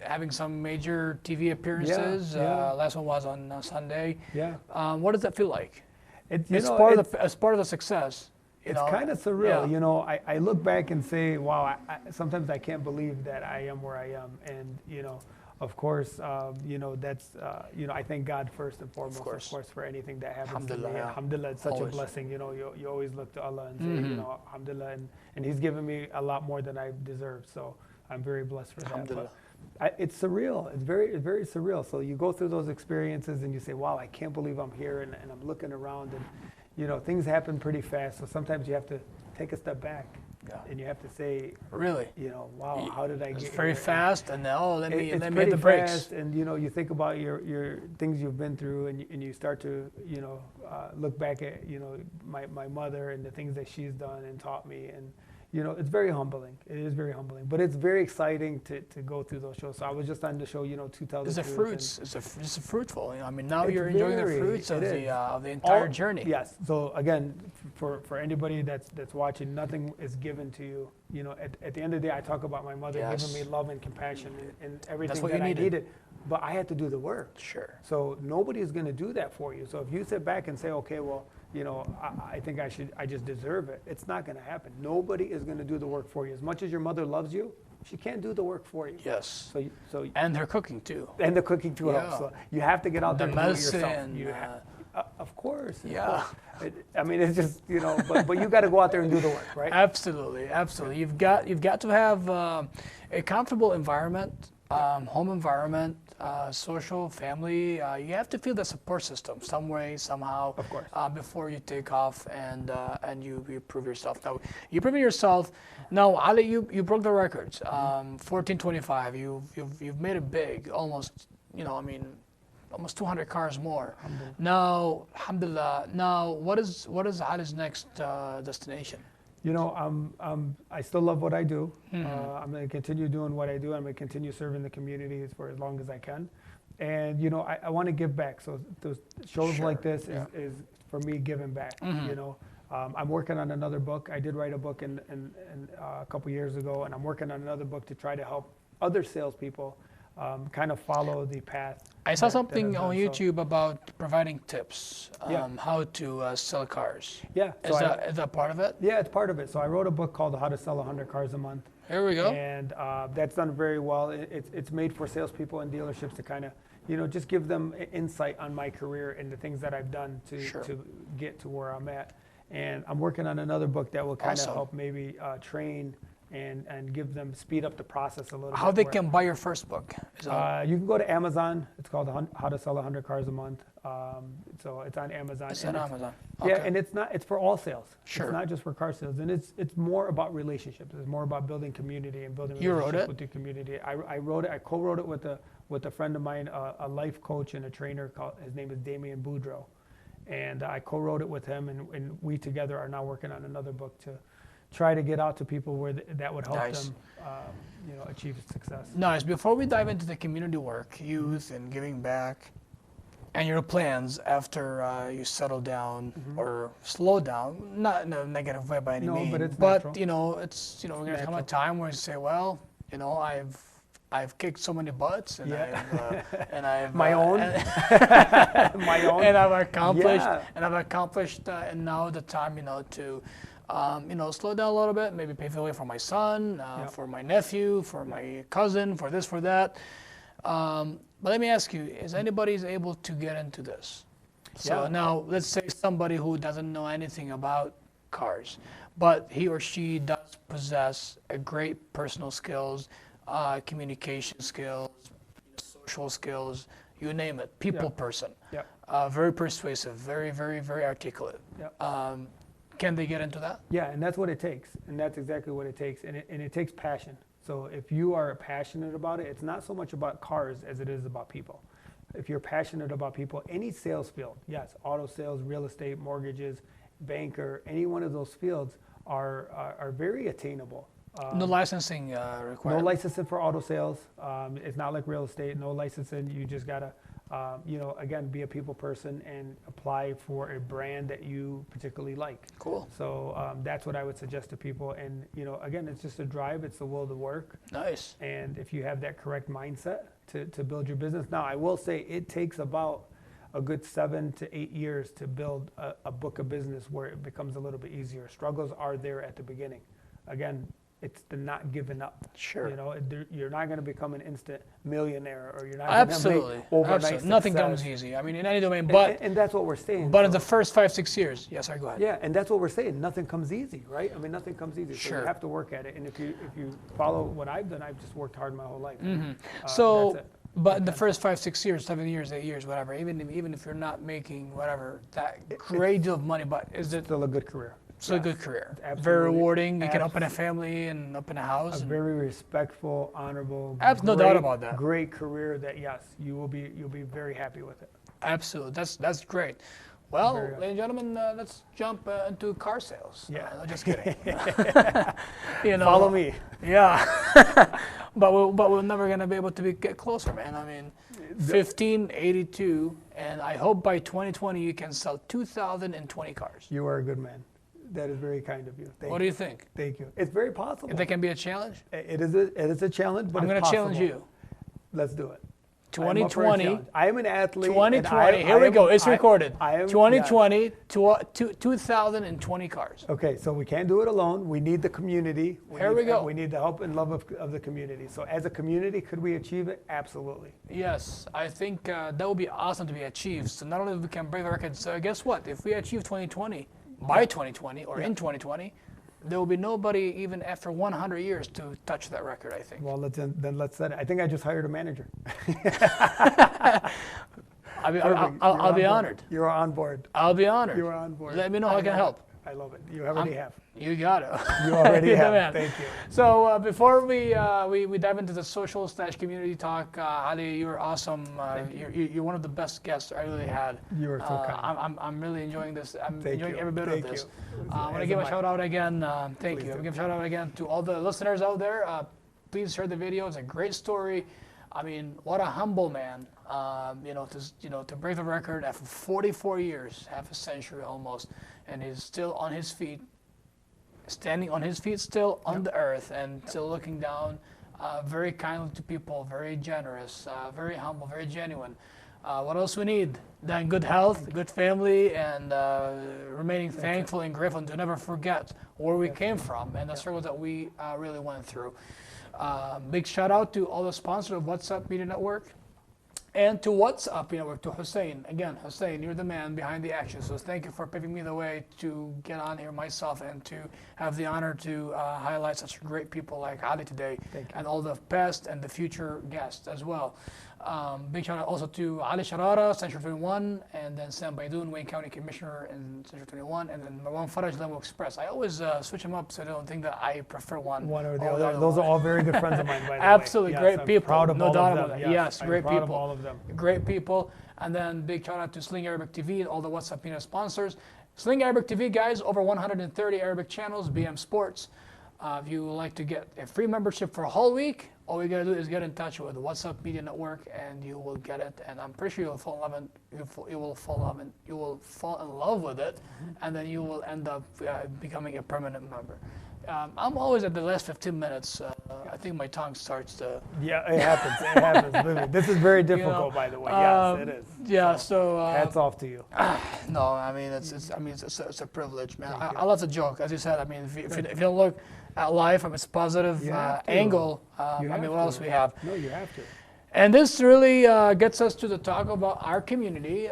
having some major TV appearances. Last one was on Sunday. Yeah. What does that feel like? It's part of the success. It's kind of surreal. You know, I look back and say, wow, sometimes I can't believe that I am where I am. And, of course, that's, I thank God first and foremost, of course, for anything that happens to me. Alhamdulillah, it's such a blessing. You always look to Allah and say, alhamdulillah. And He's given me a lot more than I deserve. So I'm very blessed for that. But it's surreal. It's very, very surreal. So you go through those experiences and you say, wow, I can't believe I'm here. And I'm looking around and, things happen pretty fast. So sometimes you have to take a step back. Yeah. And you have to say, really, wow, how did I get here? It's very fast, and let me hit the brakes. Fast, and you think about your things you've been through, and you start to look back at my mother and the things that she's done and taught me, and it's very humbling. It is very humbling, but it's very exciting to go through those shows. So I was just on the show, to tell the truth. It's fruitful. I mean, now you're enjoying the fruits of the entire journey. Yes. So again, for anybody that's watching, nothing is given to you. At the end of the day, I talk about my mother giving me love and compassion and everything that I needed. But I had to do the work. Sure. So nobody is going to do that for you. So if you sit back and say, okay, well, I think I just deserve it. It's not going to happen. Nobody is going to do the work for you. As much as your mother loves you, she can't do the work for you. Yes. So and her cooking too. And the cooking too helps. So you have to get out there and do it yourself. Of course. Yeah. I mean, it's just but you got to go out there and do the work, right? Absolutely. You've got to have a comfortable environment, home environment. Social, family, you have to feel the support system some way, somehow, of course, before you take off and you prove yourself. Now, you prove yourself. Now, Ali, you broke the records. 1425. You've made it big, almost. Almost 200 cars more. Now, alhamdulillah. Now, what is Ali's next destination? I still love what I do. I'm going to continue doing what I do. I'm going to continue serving the community for as long as I can. And, I want to give back. So those shows like this is for me giving back, I'm working on another book. I did write a book in a couple years ago, and I'm working on another book to try to help other salespeople kind of follow the path. I saw something on YouTube about providing tips, how to sell cars. Yeah. Is that part of it? Yeah, it's part of it. So I wrote a book called How to Sell 100 Cars a Month. Here we go. And that's done very well. It's made for salespeople and dealerships to kind of, just give them insight on my career and the things that I've done to get to where I'm at. And I'm working on another book that will kind of help maybe train and give them, speed up the process a little bit. How they can buy your first book? You can go to Amazon. It's called How to Sell 100 Cars a Month. So it's on Amazon. It's on Amazon. Okay. Yeah, and it's for all sales. Sure. It's not just for car sales. And it's more about relationships. It's more about building community and building relationships with the community. I wrote it. I co-wrote it with with a friend of mine, a life coach and a trainer. His name is Damian Boudreau. And I co-wrote it with him, and we together are now working on another book to try to get out to people where that would help them, achieve success. Nice. Before we dive into the community work, youth, and giving back, and your plans after you settle down or slow down, not in a negative way by any means. But it's but natural. We're gonna come a time where you say, well, I've kicked so many butts, and I've my own, my own, and I've accomplished, and now the time, to, slow down a little bit, maybe pave the way for my son, for my nephew, for my cousin, for this, for that. But let me ask you, is anybody able to get into this? So now, let's say somebody who doesn't know anything about cars, but he or she does possess a great personal skills, communication skills, social skills, you name it, people person. Very persuasive, very, very, very articulate. Can they get into that? Yeah, and that's what it takes, and that's exactly what it takes, and it takes passion. So if you are passionate about it, it's not so much about cars as it is about people. If you're passionate about people, any sales field, yes, auto sales, real estate, mortgages, banker, any one of those fields are very attainable. No licensing required. No licensing for auto sales. It's not like real estate. No licensing. You just gotta, again, be a people person and apply for a brand that you particularly like. Cool. So that's what I would suggest to people. And again, it's just a drive. It's the will to work. Nice. And if you have that correct mindset to build your business. Now, I will say it takes about a good 7 to 8 years to build a book of business where it becomes a little bit easier. Struggles are there at the beginning. Again, it's the not giving up. Sure. You're not going to become an instant millionaire, or you're not Absolutely. going to make overnight success. Nothing comes easy. I mean, in any domain, but and that's what we're saying. But in the first 5-6 years, yes, sorry, go ahead. Yeah, and that's what we're saying. Nothing comes easy, right? I mean, nothing comes easy. So Sure. you have to work at it. And if you follow what I've done, I've just worked hard my whole life. So, that's it. but in the first 5-6 years, 7 years, 8 years, whatever, even if you're not making whatever that great deal of money, but is it Still a good career. still a good career? Absolutely. Very rewarding. You can open a family and open a house. A very respectful, honorable, No doubt about that. Great career that yes, you'll be very happy with it. Absolutely, that's great. Well, Very ladies and gentlemen, let's jump into car sales. Yeah. No, just kidding. Follow me. Yeah, but we're never gonna be able to get closer, man. I mean, 1582, and I hope by 2020 you can sell 2,020 cars. You are a good man. That is very kind of you. What do you think? Thank you. It's very possible. If that can be a challenge, It is a challenge, but I'm it's going to possible. challenge you. Let's do it. 2020. I am an athlete. 2020. Here we go. It's recorded. I am 2020. 2,020 cars. Okay, so we can't do it alone. We need the community. Here we go. We need the help and love of the community. So as a community, could we achieve it? Absolutely. Yes, I think that would be awesome to be achieved. So not only we can break the record, so guess what? If we achieve 2020 by 2020 or in 2020, there will be nobody even after 100 years to touch that record, I think. Well, then let's set it. I think I just hired a manager. I'll be honored. You're on board. I'll be honored. You're on board. Let me know how I can help. I love it. You already have. You got it. You already You're the have. man. Thank you. So before we dive into the social / community talk, Ali, you were awesome. You're one of the best guests I really had. You are so kind. I'm really enjoying this. I'm Thank enjoying you. every bit Thank of this. you. I want to give a shout out again. Thank Please you. I do. give a shout out again to all the listeners out there. Please share the video. It's a great story. I mean, what a humble man. To break the record after 44 years, half a century almost, and he's still on his feet. Standing on his feet still on the earth and still looking down, very kindly to people, very generous, very humble, very genuine. What else we need? Then good health, good family, and remaining thankful and grateful, and to never forget where we came from and the struggles that we really went through. Big shout out to all the sponsors of WhatsApp Media Network And to WhatsApp, to Hussein. Again, Hussein, you're the man behind the action. So thank you for paving me the way to get on here myself and to have the honor to highlight such great people like Ali today, and all the past and the future guests as well. Big shout out also to Ali Sharara, Central 21, and then Sam Baidoun, Wayne County Commissioner in Central 21, and then Marwan Faraj, Lemo Express. I always switch them up so they don't think that I prefer one or the other. Those are all very good friends of mine, by the way. Absolutely, yes, great I'm people. Proud of no all doubt of about them. that. Yes, great proud people. Of all of them. Great people. And then big shout out to Sling Arabic TV and all the WhatsApp sponsors. Sling Arabic TV, guys, over 130 Arabic channels, BM Sports. If you would like to get a free membership for a whole week, all you gotta do is get in touch with the WhatsApp Media Network, and you will get it. And I'm pretty sure you'll fall in love. You will fall in love with it, and then you will end up becoming a permanent member. I'm always at the last 15 minutes. I think my tongue starts to. Yeah, it happens. It happens. This is very difficult, by the way. Yes, it is. Yeah. So hats off to you. No, I mean it's a privilege, man. I love to joke, as you said. I mean, if you don't look at life from its positive angle, I mean, what else we have? No, you have to. And this really gets us to the talk about our community.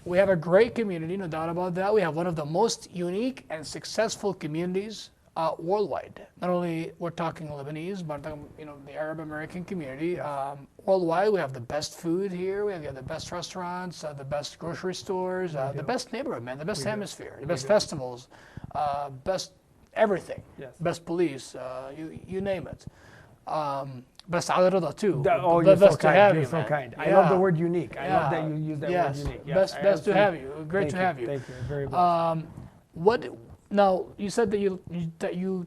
We have a great community, no doubt about that. We have one of the most unique and successful communities worldwide. Not only we're talking Lebanese, but the Arab American community. Worldwide, we have the best food here. We have the best restaurants, the best grocery stores, the best neighborhood, man, the best hemisphere, the best festivals, best everything, best police, you name it. Best Al Rida too. You're so kind. You're so kind. I love the word unique. I love that you use that word unique. Yes, best to have you. Great to have you. Thank you. Very blessed. Now, you said that you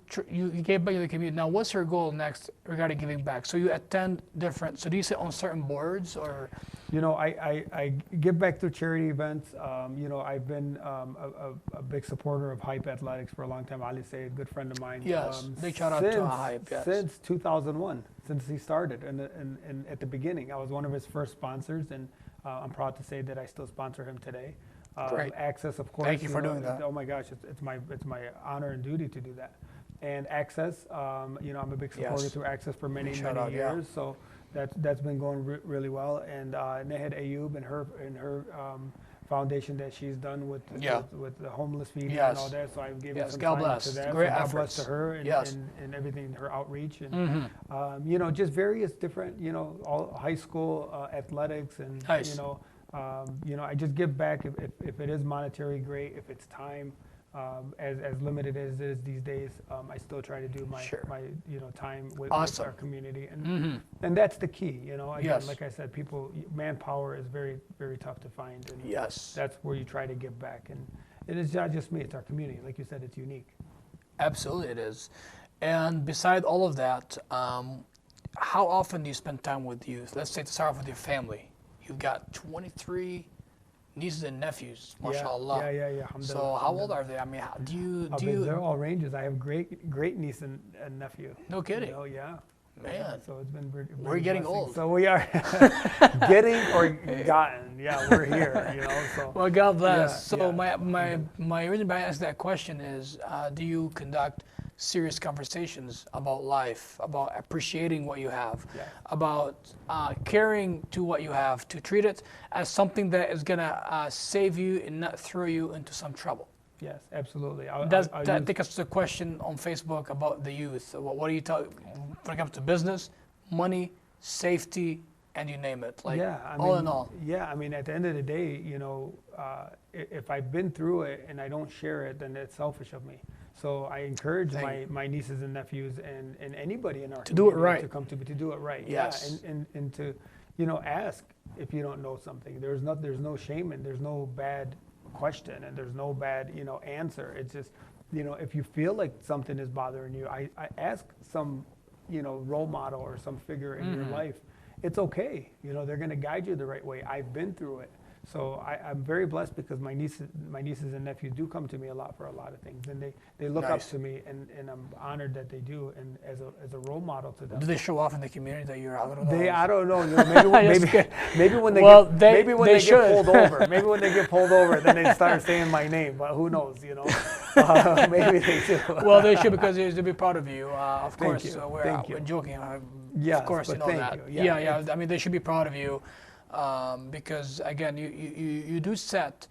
gave back to the community. Now, what's your goal next regarding giving back? So you attend different. So do you sit on certain boards or? I give back through charity events. I've been a big supporter of Hype Athletics for a long time. Ali Say, a good friend of mine. Yes, big shout out to Hype. Yes. Since 2001, since he started, and at the beginning, I was one of his first sponsors, and I'm proud to say that I still sponsor him today. Great. Access, of course. Thank you for doing that. Oh my gosh, it's my honor and duty to do that. And Access, I'm a big supporter through Access for many years. So that's been going really well. And Nehed Ayub and her foundation that she's done with the homeless feeding and all that. So I've given some time to that. Great so efforts. God bless to her and everything, her outreach and just various different all high school athletics and I just give back if it is monetary, great. If it's time, as limited as it is these days, I still try to do my time with our community, and that's the key. Again, like I said, manpower is very, very tough to find, and that's where you try to give back. And it is not just me; it's our community. Like you said, it's unique. Absolutely, it is. And beside all of that, how often do you spend time with youth? Let's say to start off with your family. You've got 23 nieces and nephews, mashallah. Yeah. So how old are they? I mean, do you? They're all ranges. I have great niece and nephew. No kidding. Yeah. Man. So it's been we're getting old. So we are getting or gotten. Yeah, we're here. So. Well, God bless. So my reason behind asking that question is, do you conduct serious conversations about life, about appreciating what you have, about caring to what you have, to treat it as something that is going to save you and not throw you into some trouble? Yes, absolutely. That take us to the question on Facebook about the youth. What do you tell when it comes to business, money, safety, and you name it? All in all. Yeah, I mean, at the end of the day, if I've been through it and I don't share it, then it's selfish of me. So I encourage my nieces and nephews and anybody in our community do it right. to come to do it right. Yes. Yeah, and to ask if you don't know something. There's no shame and there's no bad question and there's no bad answer. It's just if you feel like something is bothering you, I ask some role model or some figure in your life. It's okay. They're going to guide you the right way. I've been through it. So I'm very blessed because my nieces and nephews do come to me a lot for a lot of things, and they look up to me, and I'm honored that they do, and as a role model to them. Do they show off in the community that you're out? I don't know. Maybe when they get pulled over, then they start saying my name. But who knows? Maybe they do. Well, they should, because they'll be proud of you. Of course, Thank you. We're joking. Yes, of course, you know that. Yeah. I mean, they should be proud of you. because again, you do set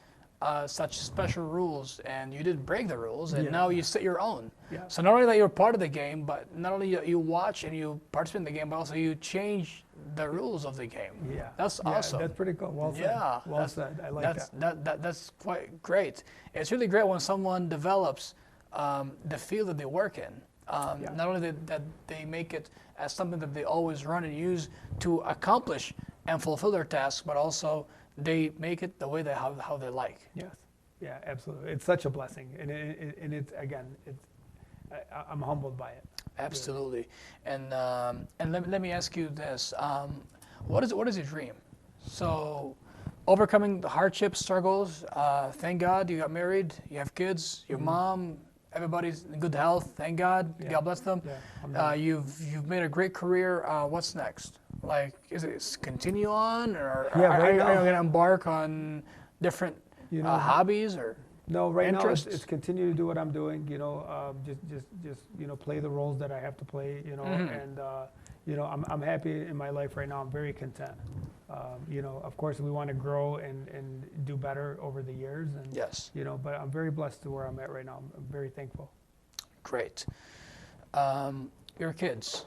such special rules, and you didn't break the rules, and now you set your own. Yeah. So not only that you're part of the game, but not only you watch and you participate in the game, but also you change the rules of the game. Yeah. That's awesome. That's pretty cool. Well said. Yeah, Well said. I like that. That's quite great. It's really great when someone develops the field that they work in. Not only that they make it as something that they always run and use to accomplish and fulfill their tasks, but also they make it the way how they like. Yes. Yeah, absolutely. It's such a blessing, and it's again, I'm humbled by it. Absolutely. And let me ask you this: what is your dream? So, overcoming the hardships, struggles. Thank God you got married. You have kids. Your mom. Everybody's in good health. Thank God. Yeah. God bless them. Yeah, you've made a great career. What's next? Like, is it continue on, or Yeah, are right you now- going to embark on different hobbies or? No, right interests? now it's continue to do what I'm doing. Just play the roles that I have to play. And I'm happy in my life right now. I'm very content. Of course, we want to grow and do better over the years. And, Yes. But I'm very blessed to where I'm at right now. I'm very thankful. Great. Your kids,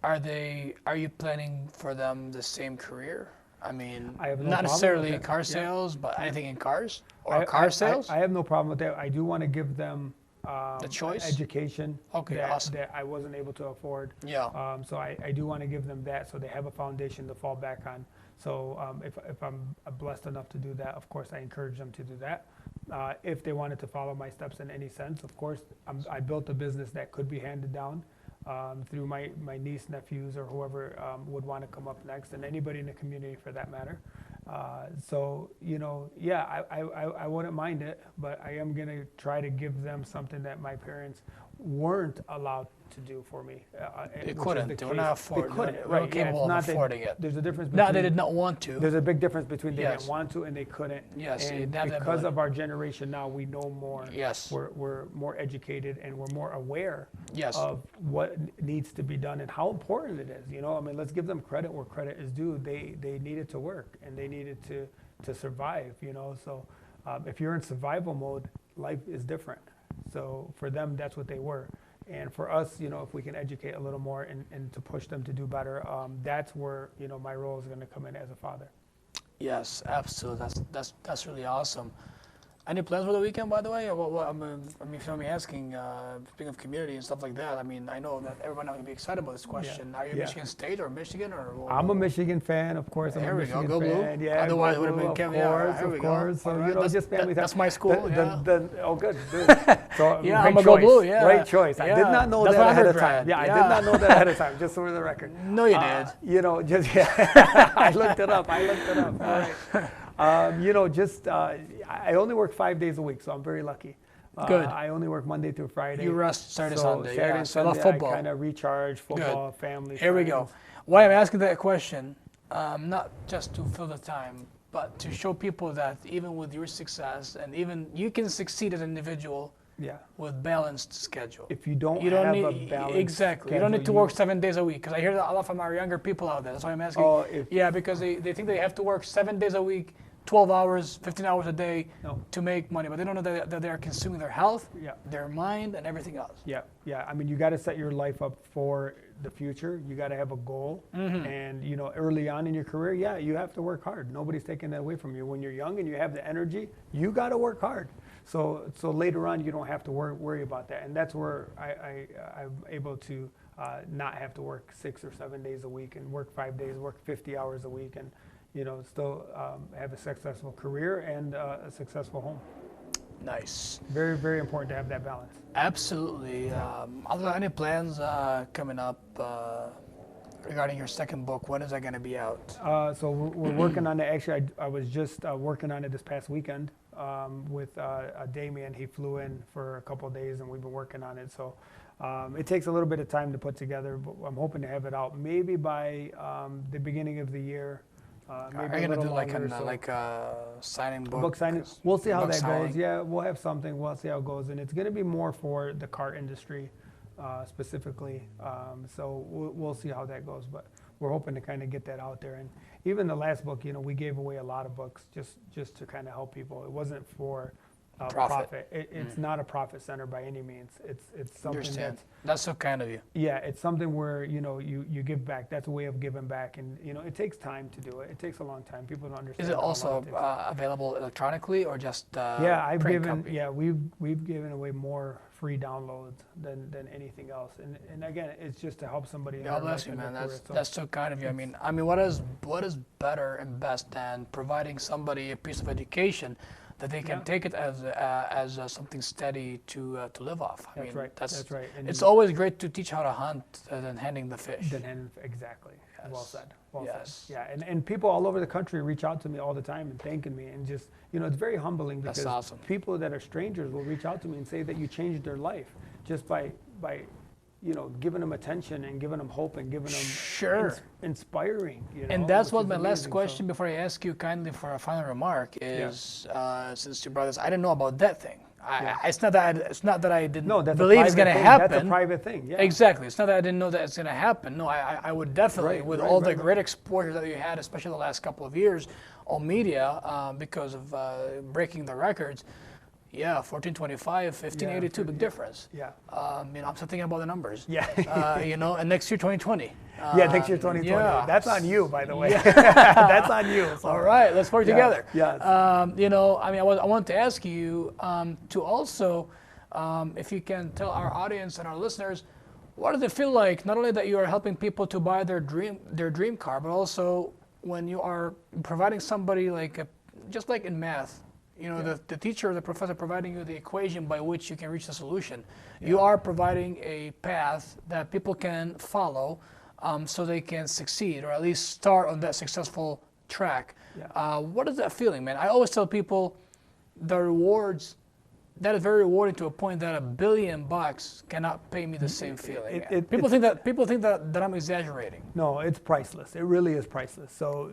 are you planning for them the same career? I mean, I have no not problem necessarily with that. car Yeah. sales, but anything in cars or car sales? I have no problem with that. I do want to give them The choice? education Okay, awesome. that I wasn't able to afford. Yeah. So I do want to give them that so they have a foundation to fall back on. So if I'm blessed enough to do that, of course, I encourage them to do that. If they wanted to follow my steps in any sense, of course, I built a business that could be handed down through my niece, nephews, or whoever would want to come up next, and anybody in the community for that matter. I wouldn't mind it, but I am going to try to give them something that my parents weren't allowed to do for me. They couldn't. They were not afford. They couldn't. They Right. weren't capable It's not of that- affording it. There's a difference. Not they between- did not want to. There's a big difference between they Yes. didn't want to and they couldn't. Yes, And they have that because ability. of our generation now, we know more. Yes. We're more educated and we're more aware Yes. of what needs to be done and how important it is. Let's give them credit where credit is due. They needed to work and they needed to survive. So if you're in survival mode, life is different. So for them, that's what they were. And for us, if we can educate a little more and to push them to do better, that's where, my role is going to come in as a father. Yes, absolutely. That's really awesome. Any plans for the weekend, by the way? Or what, if you don't mind me asking, speaking of community and stuff like that, I mean, I know that everyone will be excited about this question. Are you Michigan State or Michigan? I'm a Michigan fan, of course. I'm Here a we Michigan go, go blue. fan. Yeah, Otherwise, go it would have been blue, Kevin. of course. So, Right. just family. That's my school. Oh, good. So, Yeah, great I'm a go choice. blue. Yeah, Great choice. I Yeah. did not know That's that my ahead of undergrad. time. Yeah, I Yeah. did not know that ahead of time, just for the record. No, you did. I looked it up. All right. I only work 5 days a week, so I'm very lucky. Good. I only work Monday through Friday. You rest Saturday, So Sunday. Saturday, Yeah, so I love Sunday, football. I kind of recharge, football, family. Here we go. friends. Why I'm asking that question, not just to fill the time, but to show people that even with your success, and even you can succeed as an individual Yeah. with balanced schedule. If you don't You don't have need a balanced exactly. You don't need to schedule, work 7 days a week, because I hear that a lot from our younger people out there. That's why I'm asking. Oh, Yeah, because they think they have to work 7 days a week, 12 hours, 15 hours a day No. to make money, but they don't know that they are consuming their health, Yeah. their mind, and everything else. Yeah. I mean, you got to set your life up for the future. You got to have a goal. Mm-hmm. And, early on in your career, you have to work hard. Nobody's taking that away from you. When you're young and you have the energy, you got to work hard. So later on, you don't have to worry about that. And that's where I'm able to not have to work 6 or 7 days a week and work 5 days, work 50 hours a week, and still have a successful career and a successful home. Nice. Very, very important to have that balance. Absolutely. Are there any plans coming up regarding your second book? When is that going to be out? So we're working on it. Actually, I was just working on it this past weekend with Damien. He flew in for a couple of days, and we've been working on it. So it takes a little bit of time to put together, but I'm hoping to have it out maybe by the beginning of the year. Are Maybe you a going to little do longer, like a signing book? book signing. We'll see how book that signing. goes. Yeah, we'll have something. We'll see how it goes, and it's going to be more for the car industry specifically. So we'll see how that goes, but we're hoping to kind of get that out there. even the last book, you know, we gave away a lot of books just to kind of help people. It wasn't for profit. It's not a profit center by any means. It's something that's so kind of you. Yeah, it's something where, you know, you give back. That's a way of giving back, and you know, it takes time to do it. It takes a long time. People don't understand. Is it also available electronically or just we've given away more free downloads than anything else, and again, it's just to help somebody. God bless you, man. That's so kind of you. I mean, what is better and best than providing somebody a piece of education that they can take it as something steady to live off. That's right. That's right. And it's always great to teach how to hunt than handing the fish. Exactly. Yes. Well said. Well said. Yeah, and people all over the country reach out to me all the time and thanking me, and just, you know, it's very humbling because that's awesome. People that are strangers will reach out to me and say that you changed their life just by you know, giving them attention and giving them hope and giving them inspiring. You know, and that's what my last question before I ask you kindly for a final remark is, since you brought this, I didn't know about that thing. It's not that I didn't believe it's going to happen. That's a private thing. Yeah. Exactly. It's not that I didn't know that it's going to happen. No, I would definitely, with all the great exposure that you had, especially the last couple of years on media, because of breaking the records. Yeah, 1425, 1582, big difference. Yeah. You know, I'm still thinking about the numbers. Yeah. You know, and next year 2020. Next year 2020. Yeah. That's on you, by the way. That's on you. So. All right, let's work together. Yeah. You know, I mean, I want to ask you to also, if you can tell our audience and our listeners, what does it feel like? Not only that you are helping people to buy their dream car, but also when you are providing somebody just like in math. You know, the teacher or the professor providing you the equation by which you can reach the solution. You are providing a path that people can follow so they can succeed, or at least start on that successful track. What is that feeling, man? I always tell people the rewards, that is very rewarding to a point that $1 billion cannot pay me the same feeling. People think that I'm exaggerating. No, it's priceless. It really is priceless. So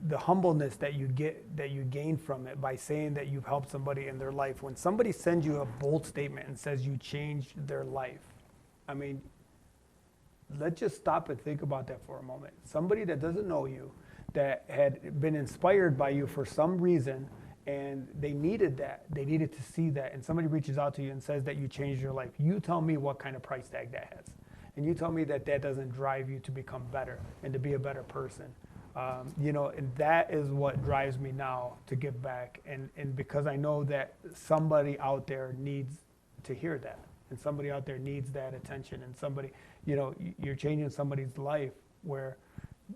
the humbleness that you gain from it by saying that you've helped somebody in their life. When somebody sends you a bold statement and says you changed their life, I mean, let's just stop and think about that for a moment. Somebody that doesn't know you, that had been inspired by you for some reason, and they needed to see that, and somebody reaches out to you and says that you changed your life. You tell me what kind of price tag that has. And you tell me that doesn't drive you to become better and to be a better person. You know, and that is what drives me now to give back, and because I know that somebody out there needs to hear that, and somebody out there needs that attention, and somebody, you know, you're changing somebody's life where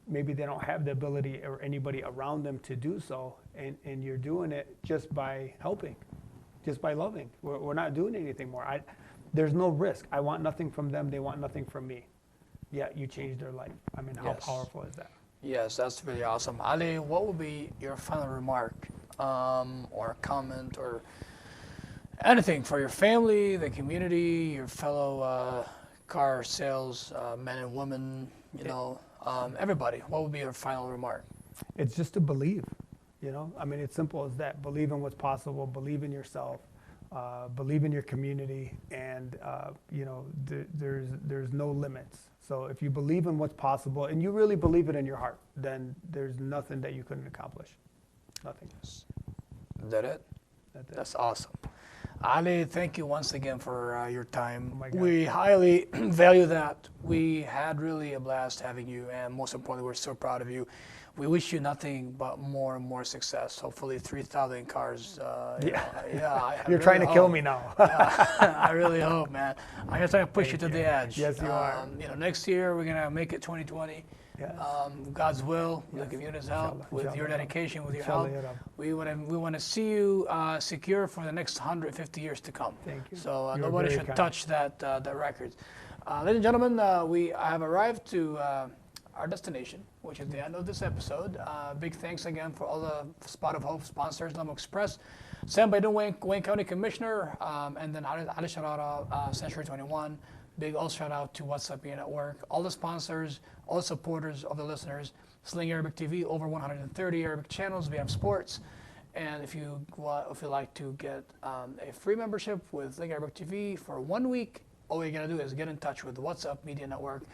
maybe they don't have the ability or anybody around them to do so, and you're doing it just by helping, just by loving. We're not doing anything more. There's no risk. I want nothing from them. They want nothing from me. Yeah, you changed their life. I mean, how powerful is that? Yes, that's really awesome. Ali, what would be your final remark or comment or anything for your family, the community, your fellow car sales men and women, you know, everybody? What would be your final remark? It's just to believe, you know? I mean, it's simple as that. Believe in what's possible, believe in yourself, believe in your community, and, you know, there's no limits. So if you believe in what's possible and you really believe it in your heart, then there's nothing that you couldn't accomplish. Nothing. Is that it? That's awesome. Ali, thank you once again for your time. Oh my God. We highly value that. We had really a blast having you, and most importantly, we're so proud of you. We wish you nothing but more and more success. Hopefully 3,000 cars. You're trying to kill me now. I really hope, man. I'm going to push you to the edge. Yes, you are. You know, next year we're going to make it 2020. Yes. God's will, with the community's help, with your dedication, with your help. We want to see you secure for the next 150 years to come. Thank you. So nobody should touch that record. Ladies and gentlemen, I have arrived to our destination, which is the end of this episode. Big thanks again for all the Spot of Hope sponsors, Lamo Express, Sam Baydun, Wayne County Commissioner, and then Ali Sharara, Century 21. Big also shout out to What's Up Network, all the sponsors, all the supporters of the listeners. Sling Arabic TV, over 130 Arabic channels. We have sports, and if you like to get a free membership with Sling Arabic TV for 1 week, all you gotta do is get in touch with What's Up Media Network.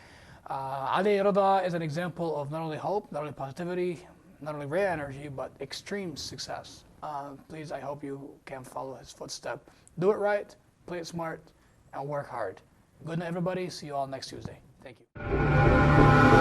Ali Reda is an example of not only hope, not only positivity, not only rare energy, but extreme success. Please, I hope you can follow his footstep. Do it right, play it smart, and work hard. Good night, everybody. See you all next Tuesday. Thank you.